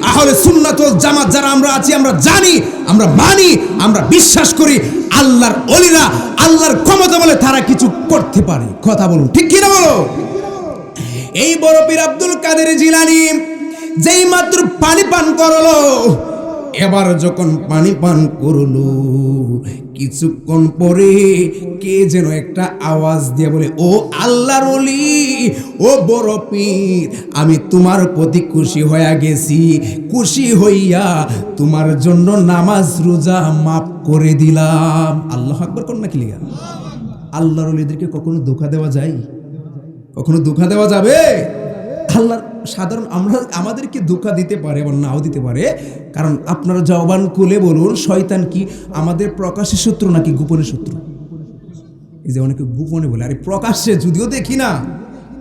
আহলে সুন্নাত ওয়াল জামাত যারা আমরা আছি, আমরা জানি, আমরা মানি, আমরা বিশ্বাস করি আল্লাহর ওলিরা আল্লাহর ক্ষমতা বলে তারা কিছু করতে পারে। কথা বলুন, ঠিক কিনা বলো? এই বড় পীর আব্দুল কাদের জিলানী যেই মাত্র পানি পান করলো, এবার যখন পানি পান করলো, কিছুক্ষণ পরে কে যেন একটা আওয়াজ দিয়ে বলে, ও আল্লাহর ওলি, ও বড় পীর, আমি তোমার প্রতি খুশি হইয়া গেছি, খুশি হইয়া তোমার জন্য নামাজ রোজা মাফ করে দিলাম। আল্লাহু আকবার কোন না কি লিগা? আল্লাহর ওলিদেরকে কখনো ধোঁকা দেওয়া যায়? কখনো ধোঁকা দেওয়া যাবে? আল্লাহ সাধারণ আমাদেরকে ধোঁকা দিতে পারে, আবার নাও দিতে পারে। কারণ আপনারা জবান খুলে বলুন, শয়তান কি আমাদের প্রকাশ্যে শত্রু নাকি গোপনে শত্রু? এই যে অনেকে গোপনে বলে, আরে প্রকাশ্যে যদিও দেখি না।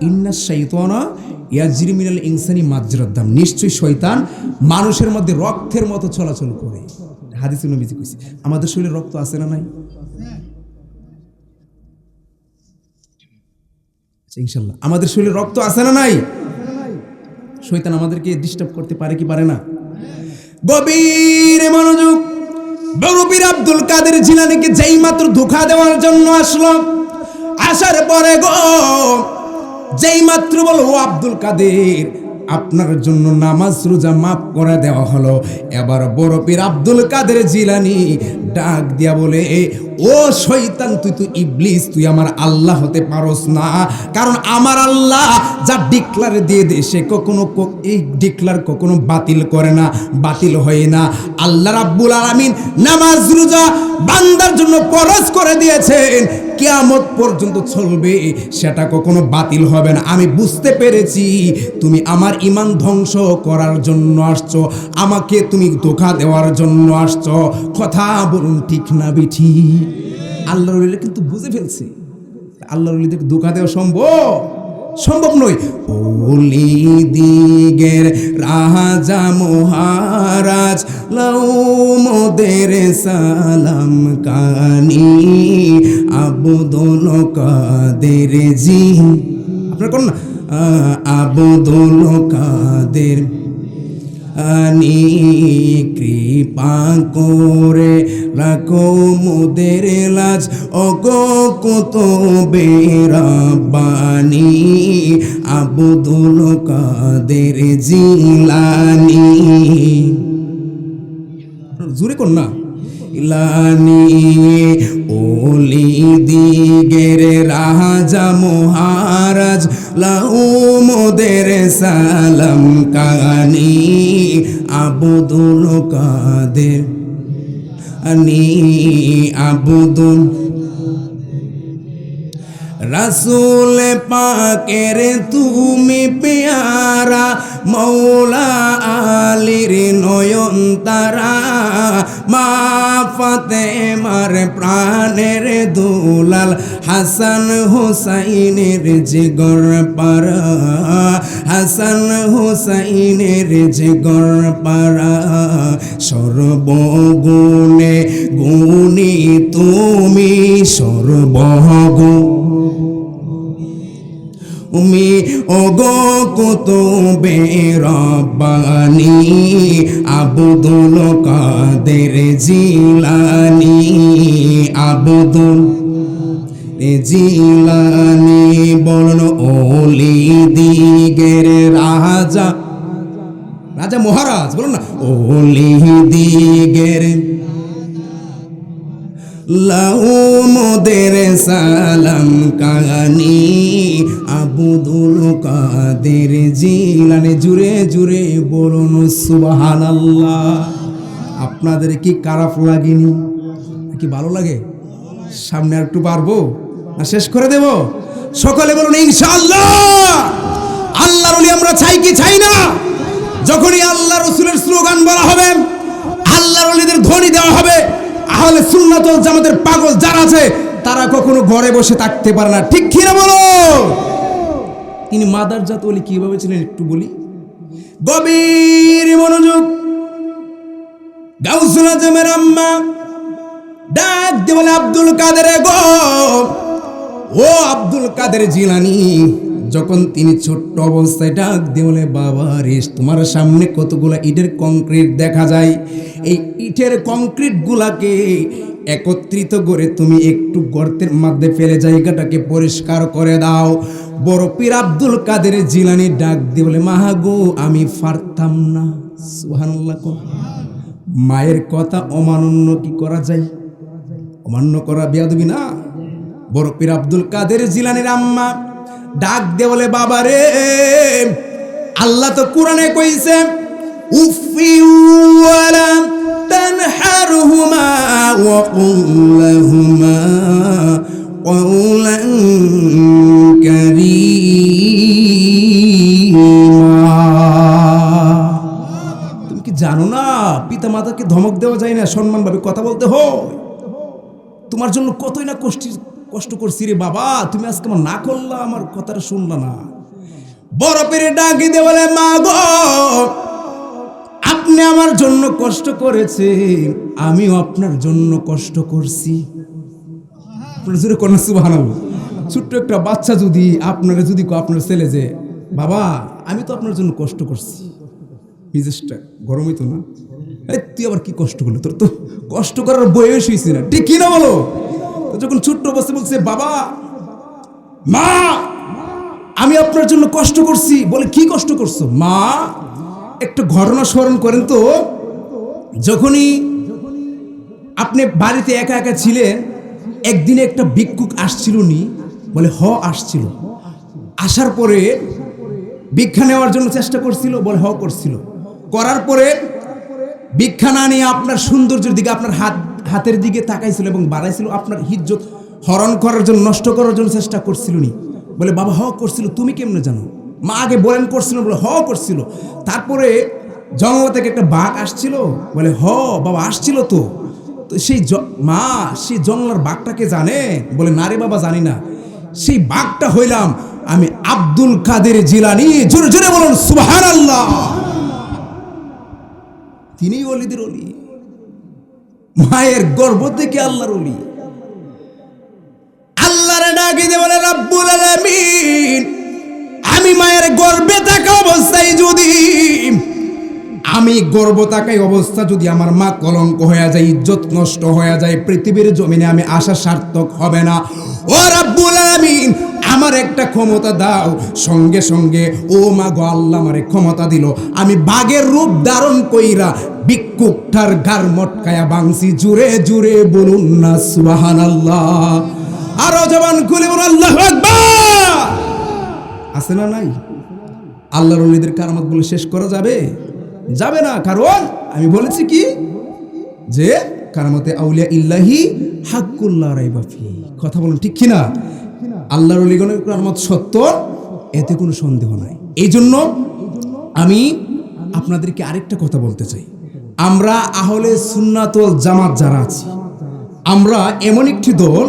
ইন্না শাইতানা ইয়াজরি মিনাল ইনসানি মাজরাদ দাম, নিশ্চয়ই শয়তান মানুষের মধ্যে রক্তের মতো চলাচল করে। হাদিসে নবীজি কইছে, আমাদের শরীরে রক্ত আছে না নাই? ইনশাআল্লাহ আমাদের শরীরে রক্ত আছে না নাই? শয়তান আমাদেরকে ডিস্টার্ব করতে পারে কি পারে না? গভীর মনোযোগ। বড় পীর আব্দুল কাদের জিলানীকে যেই মাত্র ধোঁকা দেওয়ার জন্য আসলো, আসার পরে গো যেই মাত্র বলো, ও আব্দুল কাদের, আপনার জন্য নামাজ রোজা মাফ করে দেওয়া হলো। এবার বড় পীর আব্দুল কাদের জিলানী ডাক দিয়া বলে, ও শয়তান, তুই তো ইবলিস, তুই আমার আল্লাহ হতে পারস না। কারণ আমার আল্লাহ যা ডিক্লার দিয়ে দেয় সে কখনো এই ডিক্লার কখনো বাতিল করে না, বাতিল হয় না। আল্লাহ রাব্বুল আলামিন নামাজ রোজা বান্দার জন্য ফরজ করে দিয়েছেন, কিয়ামত পর্যন্ত চলবে, সেটা কখনো বাতিল হবে না। আমি বুঝতে পেরেছি তুমি আমার ঈমান ধ্বংস করার জন্য আসছো, আমাকে তুমি ধোঁকা দেওয়ার জন্য আসছো। কথা বলুন, ঠিক না বিঠি? আল্লাহর ওলিরা কিন্তু বুঝে ফেলছে আল্লাহর ওলিদের ধোঁকা দেওয়া সম্ভব নয়। ওলি দিগের রাজা মহারাজ, লাউ মোদের সালাম কানি, আব্দুল কাদের জি, আপনার কোন না, আব্দুল কাদের আনি কৃপা করে রাখো মোদের লাজ ওগো কুতুবে রব্বানি আব্দুল কাদের জিলানী। জোরে কর না। ইলানি ওলি দিগের রাজা মহারাজ লাউ মোদের সালাম কানি আব্দুল কাদের আনি আব্দুল রাসূল পাকের তুমি পেয়ারা মৌলা আলীর নয়ন তারা মা ফাতেমার প্রাণের দুলাল হাসান হুসাইনের জিগর পারা হাসান হুসাইনের জিগর পারা সর্বগুণে গুণী তুমি তুমি ওগো কুতুবে রব্বানি আব্দুল কাদের জিলানী আব্দুল জিলানী বলন ওলি দিগের রাজা রাজা মহারাজ বলুন না ওলি দিগের লাউ মোদের সালাম কানি আব্দুল কাদের জিলানী। জুড়ে জুড়ে বলুন সুবহানাল্লাহ। আপনাদের কি খারাপ লাগেনি? কি ভালো লাগে? সামনে আর একটু পারবো না শেষ করে দেব? সকলে বলুন ইনশাআল্লাহ। আল্লাহর ওলি আমরা চাই কি চাই না? যখনই আল্লাহ রাসূলের স্লোগান বলা হবে, আল্লাহর ওলিদের ধ্বনি দেওয়া হবে, আহলে সুন্নাত ওয়াল জামাতের পাগল যারা আছে তারা কখনো ঘরে বসে থাকতে পারে না। ঠিক কি না বলো? তিনি মাদারজাত ওলি কিভাবে ছিলেন একটু বলি। গভীর মনোযোগ। গাউসুল আজমের আম্মা ডাক দিয়ে বলে আব্দুল কাদের গো, ও আব্দুল কাদের জিলানী। যখন তিনি ছোট্ট অবস্থায় ডাক দিয়ে বলে বাবা রে, তোমার সামনে কতগুলা ইটের কংক্রিট দেখা যায়, এই ইটের কংক্রিট গুলাকে একত্রিত করে তুমি একটু গর্তের মধ্যে ফেলে জায়গাটাকে পরিষ্কার করে দাও। বড় পীর আব্দুল কাদের জিলানী ডাক দিয়ে বলে মা গো, আমি পারতাম না। সুবহানাল্লাহ। মায়ের কথা অমান্য কি করা যায়? অমান্য করা বেয়াদবি না? বড় পীর আব্দুল কাদের জিলানীর আম্মা ডাক দিয়ে বলে বাবা রে, আল্লাহ তো কোরআনে কইছে উফি ওয়ালা তানহারহুমা ওয়া কুল লাহুমা কওলান কারীমা। তুমি কি জানো না পিতা মাতাকে ধমক দেওয়া যায় না, সম্মানভাবে কথা বলতে হয়। তোমার জন্য কতই না কষ্ট করছি রে বাবা, তুমি আজকে আমার না করলা, আমার কথাটা শুনলা না। বড় পীরে ডাকি দিয়ে বলে মা গো, আপনি আমার জন্য কষ্ট করেছেন, আমিও আপনার জন্য কষ্ট করছি। সুবহানাল্লাহ। ছোট্ট একটা বাচ্চা যদি আপনার ছেলে যে বাবা আমি তো আপনার জন্য কষ্ট করছি, মেজাজটা গরম হইতো না? তুই আবার কি কষ্ট করলি? তোর তো কষ্ট করার বয়স হয়েছে না, ঠিক কি না বলো? যখন ছোট্ট অবস্থা বলছে বাবা মা আমি আপনার জন্য কষ্ট করছি, বলে কি কষ্ট করছো? মা একটা ঘটনা স্মরণ করেন তো, যখনই আপনি বাড়িতে একা একা ছিলেন, একদিনে একটা ভিক্ষুক আসছিল নি? বলে হ আসছিল। আসার পরে ভিক্ষা নেওয়ার জন্য চেষ্টা করছিল? বলে হ করছিল। করার পরে ভিক্ষা না নিয়ে আপনার সৌন্দর্যের দিকে, আপনার হাতের দিকে তাকাইছিল এবং বাড়াইছিল, আপনার ইজ্জত হরণ করার জন্য, নষ্ট করার জন্য চেষ্টা করছিল নি? বলে বাবা হ করছিল। তুমি কেমনে জানো? মা আগে বলেন করছিল, বলে হ করছিল। তারপরে জঙ্গল থেকে একটা বাঘ আসছিল? বলে হ বাবা আসছিল তো। সেই মা সেই জঙ্গলার বাঘটাকে জানে? বলে না রে বাবা জানি না। সেই বাঘটা হইলাম আমি আব্দুল কাদের জিলানী। জোরে জোরে বলুন সুবহানাল্লাহ। তিনি ওলিদের ওলি, মায়ের গর্ভ থেকে আল্লাহর ওলি। আল্লাহর ডাকে দিয়ে বলে রব্বুল আলামিন, আমি মায়ের গর্ভে থাকা অবস্থায় যদি আমি গর্ব তাকাই অবস্থা যদি আমার মা কলঙ্ক হয়ে যায়, ইজ্জত নষ্ট হয়ে যায়, পৃথিবীর জমিনে আমি আশা সার্থক হবে না। ও রাব্বুল আলামিন, আমার একটা ক্ষমতা দাও। সঙ্গে সঙ্গে ও মা গো, আল্লাহ আমারে ক্ষমতা দিল। আমি বাঘের রূপ ধারণ কইরা ভিক্ষুকটার গার মটকায়া বাংসি। জুড়ে জুড়ে বলুন না সুবহানাল্লাহ। আরো জবান খুলে বলুন আল্লাহু আকবার। আছে না নাই? আল্লাহর ওলিদের কারামত বলে শেষ করা যাবে? যাবে না। কারণ আমি বলেছি কি যে কারামতে আউলিয়া ইল্লাহি হাক্কুল্লা রাইবা ফি। কথা বলুন ঠিক কিনা? আল্লাহর ওলিগণের কারামত সত্য, এতে কোনো সন্দেহ নাই। এই জন্য আমি আপনাদেরকে আরেকটা কথা বলতে চাই। আমরা আহলে সুন্নাত ওয়াল জামাত যারা আছি, আমরা এমন একটি দল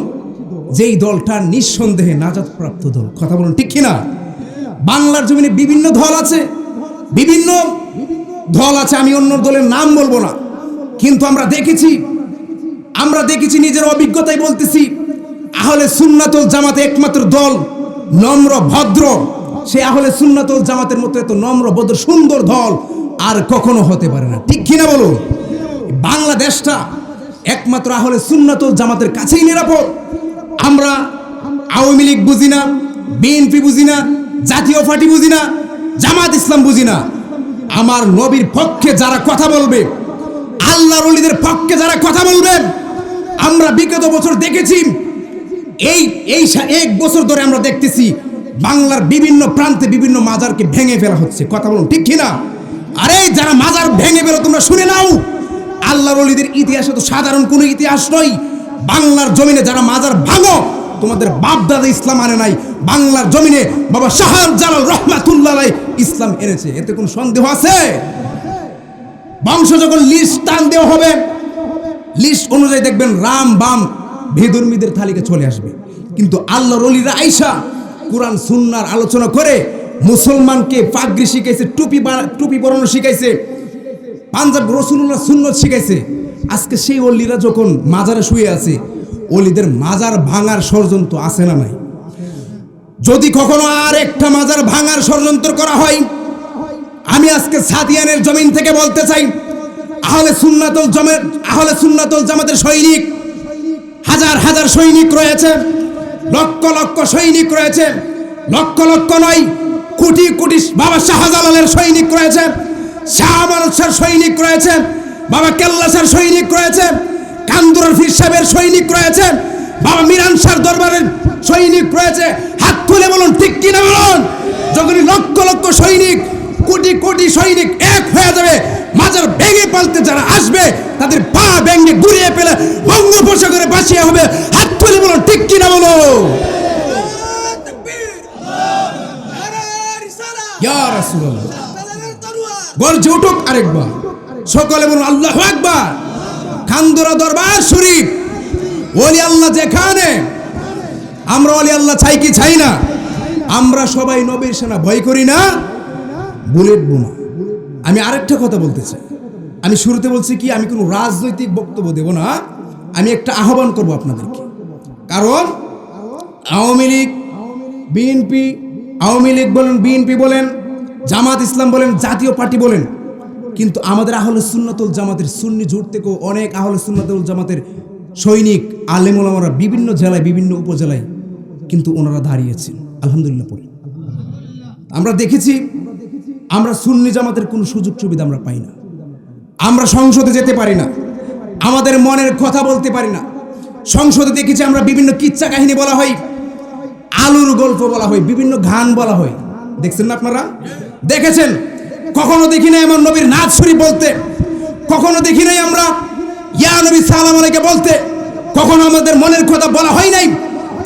যেই দলটা নিঃসন্দেহে নাজাত প্রাপ্ত দল। কথা বলুন ঠিক কিনা? বাংলার জমিনে বিভিন্ন দল আছে, বিভিন্ন দল আছে, আমি অন্য দলের নাম বলবো না, কিন্তু আমরা দেখেছি নিজের অভিজ্ঞতায় বলতেছি, আহলে সুন্নাত ওয়াল জামাত একমাত্র দল নম্র ভদ্র। সে আহলে সুন্নাত ওয়াল জামাতের মতো এত নম্র ভদ্র সুন্দর দল আর কখনো হতে পারে না। ঠিক কিনা বলুন? বাংলাদেশটা একমাত্র আহলে সুন্নাত ওয়াল জামাতের কাছেই নিরাপদ। আমরা আওয়ামী লীগ বুঝি না, বিএনপি বুঝি না, জাতীয় পার্টি বুঝি না, জামাত ইসলাম বুঝি না। আমার নবীর পক্ষে যারা কথা বলবে, আল্লাহর ওলিদের পক্ষে যারা কথা বলবেন, আমরা বিগত বছর দেখেছি, এই এক বছর ধরে আমরা দেখতেছি বাংলার বিভিন্ন প্রান্তে বিভিন্ন মাজারকে ভেঙে ফেলা হচ্ছে। কথা বলুন ঠিক কিনা? আরে যারা মাজার ভেঙে ফেলো তোমরা শুনে নাও, আল্লাহর ওলিদের ইতিহাসে তো সাধারণ কোনো ইতিহাস নয়। বাংলার জমিনে যারা মাজার ভাঙো, তোমাদের বাপ দাদা ইসলাম আনে নাই, বাংলার জমিনে বাবা শাহজালাল রহমাতুল্লাহ আলাইহি ইসলাম এনেছে। এতে কোনো সন্দেহ আছে? বংশ যখন লিস্ট টান দেওয়া হবে, লিস্ট অনুযায়ী দেখবেন রাম বাম বেধর্মীদের তালিকা চলে আসবে। কিন্তু আল্লাহর ওলিরা আইসা কুরআন সুন্নাহর আলোচনা করে মুসলমানকে পাগড়ি শিখাইছে, টুপি পরানো শিখাইছে, পাঞ্জাব রাসূলুল্লাহ সুন্নাত শিখাইছে। আজকে সেই ওলিরা যখন মাজারে শুয়ে আছে, ওলিদের মাজার ভাঙার ষড়যন্ত্র আছে না নাই? যদি কখনো আর একটা মাজার ভাঙার ষড়যন্ত্র করা হয়, আমি আজকে সাদিয়ানের জমিন থেকে বলতে চাই, আহলে সুন্নাত ওয়াল জামাতের সৈনিক, হাজার হাজার সৈনিক রয়েছে, লক্ষ লক্ষ সৈনিক রয়েছে, লক্ষ লক্ষ নয় কোটি কোটি বাবা শাহজালালের সৈনিক রয়েছে, শাহ আমানত শাহর সৈনিক রয়েছে, বাবা কেল্লা শাহর সৈনিক রয়েছে, কান্দুরার পীর সাহেবের সৈনিক রয়েছে, বাবা মিরান শাহর দরবারের সৈনিক রয়েছে। হাত তুলে বলুন ঠিক কিনা বলুন? যখনই লক্ষ লক্ষ সৈনিক, কোটি কোটি সৈনিক এক হয়ে যাবে, মাজার ভেঙে পালতে যারা আসবে তাদের পা ভেঙে গুড়িয়ে ফেলে বঙ্গোপসাগরে ভাসিয়ে হবে। হাত তুলে বলুন ঠিক কিনা বলো? ইয়া রাসূলুল্লাহ, গর্জে উঠুক আরেকবার, সকলে বলুন আল্লাহু আকবার। খান্দুরা দরবার শরীফ, ওলি আল্লাহ যেখানে, আমরা ওলি আল্লাহ চাই কি চাই না? আমরা সবাই নবীর সেনা ভয় করি না, বুলেট বোমা। আমি আরেকটা কথা বলতে চাই, আমি শুরুতে বলছি কি, আমি কোনো রাজনৈতিক বক্তব্য দেব না, আমি একটা আহ্বান করব আপনাদেরকে। কারণ আওয়ামী লীগ বিএনপি, আওয়ামী লীগ বলেন, বিএনপি বলেন, জামাত ইসলাম বলেন, জাতীয় পার্টি বলেন, কিন্তু আমাদের আহলে সুন্নাত ওয়াল জামাতের সুন্নি জোট থেকেও অনেক আহলে সুন্নাত ওয়াল জামাতের সৈনিক আলেম ওলামারা বিভিন্ন জেলায় বিভিন্ন উপজেলায় কিন্তু ওনারা দাঁড়িয়েছেন। আলহামদুলিল্লাহ পড়ি। আমরা দেখেছি আমরা সুন্নি জামাতের কোনো সুযোগ সুবিধা আমরা পাই না, আমরা সংসদে যেতে পারি না, আমাদের মনের কথা বলতে পারি না। সংসদে দেখেছি আমরা বিভিন্ন কিচ্ছা কাহিনী বলা হয়, আলুর গল্প বলা হয়, বিভিন্ন গান বলা হয়। দেখছেন না আপনারা? দেখেছেন? কখনো দেখি নাই আমার নবীর নাথ শরীফ বলতে, কখনো দেখি নাই আমরা ইয়া নবী সালাম আলাইকে বলতে, কখনো আমাদের মনের কথা বলা হয় নাই,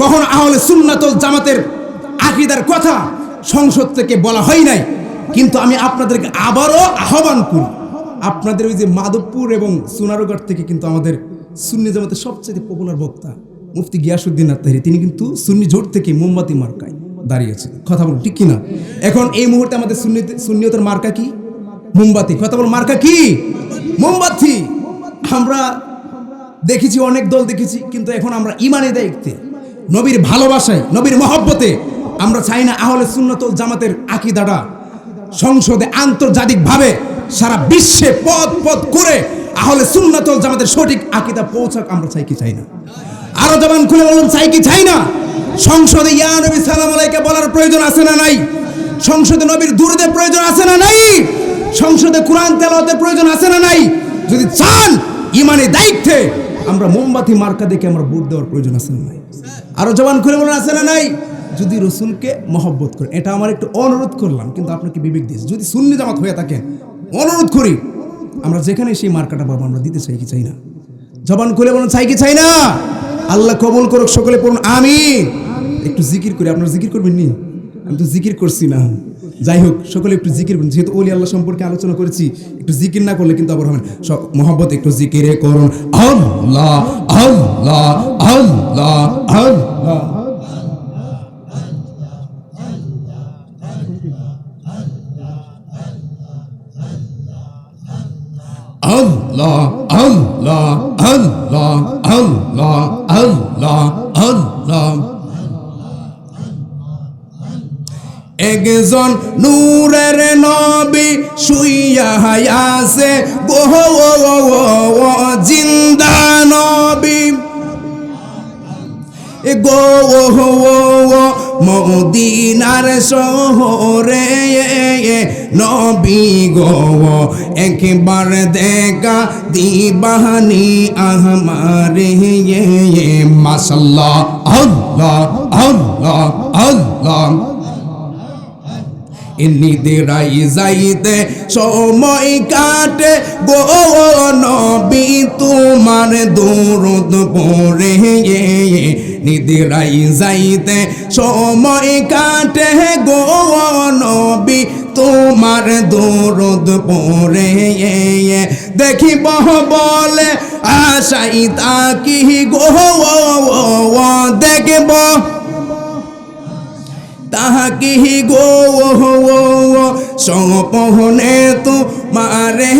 কখনো আহলে সুন্নাত ওয়াল জামাতের আকীদার কথা সংসদ থেকে বলা হয় নাই। কিন্তু আমি আপনাদেরকে আবারও আহ্বান করি, আপনাদের ওই যে মাধবপুর এবং সোনারগাঁও থেকে কিন্তু আমাদের সুন্নি জামাতের সবচেয়ে পপুলার বক্তা মুফতি গিয়াসউদ্দিন আত্তাহিরি, তিনি কিন্তু সুন্নি জোট থেকে মোমবাতি মার্কায় দাঁড়িয়েছেন। কথা বলুন ঠিক কিনা? এখন এই মুহূর্তে আমাদের সুন্নিয়তের মার্কা কি? মোমবাতি। কথা বলুন, মার্কা কি? মোমবাতি। আমরা দেখেছি অনেক দল দেখেছি, কিন্তু এখন আমরা ইমানে দেখতে, নবীর ভালোবাসায়, নবীর মহব্বতে আমরা চাই না আহলে সুন্নাত ওয়াল জামাতের আকীদাটা সংসদে আন্তর্জাতিকভাবে সারা বিশ্বে পথ পথ করে আহলে সুন্নাত ওয়াল জামাতের সঠিক আকীদা পৌঁছাক আমরা চাই কি চাই না? আরো জবান খুলে বলুন চাই কি চাই না? সংসদে ইয়া নবী সালাম আলাইকা বলার প্রয়োজন আছে না নাই? সংসদে নবীর দুরূদের প্রয়োজন আছে না নাই? সংসদে কোরআন তেলাওয়াতের প্রয়োজন আছে না নাই? যদি চান ইমানি দায়িত্বে আমরা মোমবাতি মার্কা দেখে আমরা ভোট দেওয়ার প্রয়োজন আছে না নাই? আরো জবান খুলে বলুন আছে না নাই? যদি রসুলকে মহব্বত করে, এটা আমার একটু অনুরোধ করলাম, কিন্তু আপনাকে বিবেক দিয়েছি, যদি সুন্নি জামাত হয়ে থাকেন অনুরোধ করি আমরা যেখানে সেই মার্কাটা পাবো আমরা দিতে চাই কি চাই না? জবান খুলে বলুন চাই কি চাই না? আল্লাহ কবুল করুক, সকলে পড়ুন আমিন। একটু জিকির করি, আপনারা জিকির করবেন নি? আমি তো জিকির করছি না, যাই হোক সকলে একটু জিকির করুন, যেহেতু ওলি আল্লাহ সম্পর্কে আলোচনা করেছি, একটু জিকির না করলে কিন্তু আবার হবে না। সব মহব্বত একটু জিকিরে করুন, আল্লাহ আল্লাহ আল্লাহ আল্লাহ। আল্লাহ আল্লাহ আল্লাহ আল্লাহ আল্লাহ আল্লাহ। একজন নূরের নবী শুইয়া আছে গো জিন্দা নবী গো মদিনার শহরে নবী গো একবার দেখা দিবানি আহমারে মাশাআল্লাহ আল্লাহ আল্লাহ আল্লাহ। নিদেরাই যাইতে সময় কাটে গো নবী তোমার দরুদ পড়ে, নিদেরাই যাইতে সময় কাটে গো নবী তোমার দরুদ পড়ে, দেখিব বলে আশাই তাকি গো দেখব তাহাকি গো সপনে তো মারে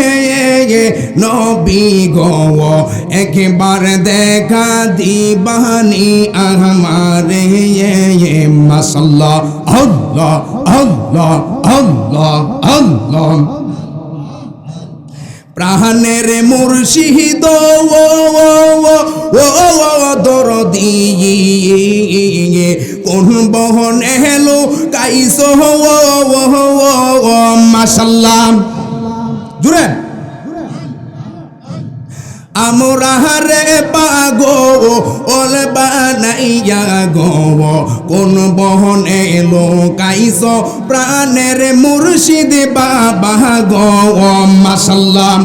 নবী গো একবার দেখা দিবানি আহমারে মাশাআল্লাহ আল্লাহ আল্লাহ আল্লাহ আল্লাহ। প্রাণের মুর্শিদ দরদি কোন বহনে হেলো কাইস মাশাআল্লাহ জুড়ে আমরা রে পাগো ওল বানাইয়া গো কোন বহনে এলো কাইস প্রাণের মুর্শিদ বাবা গো মাশাআল্লাহ।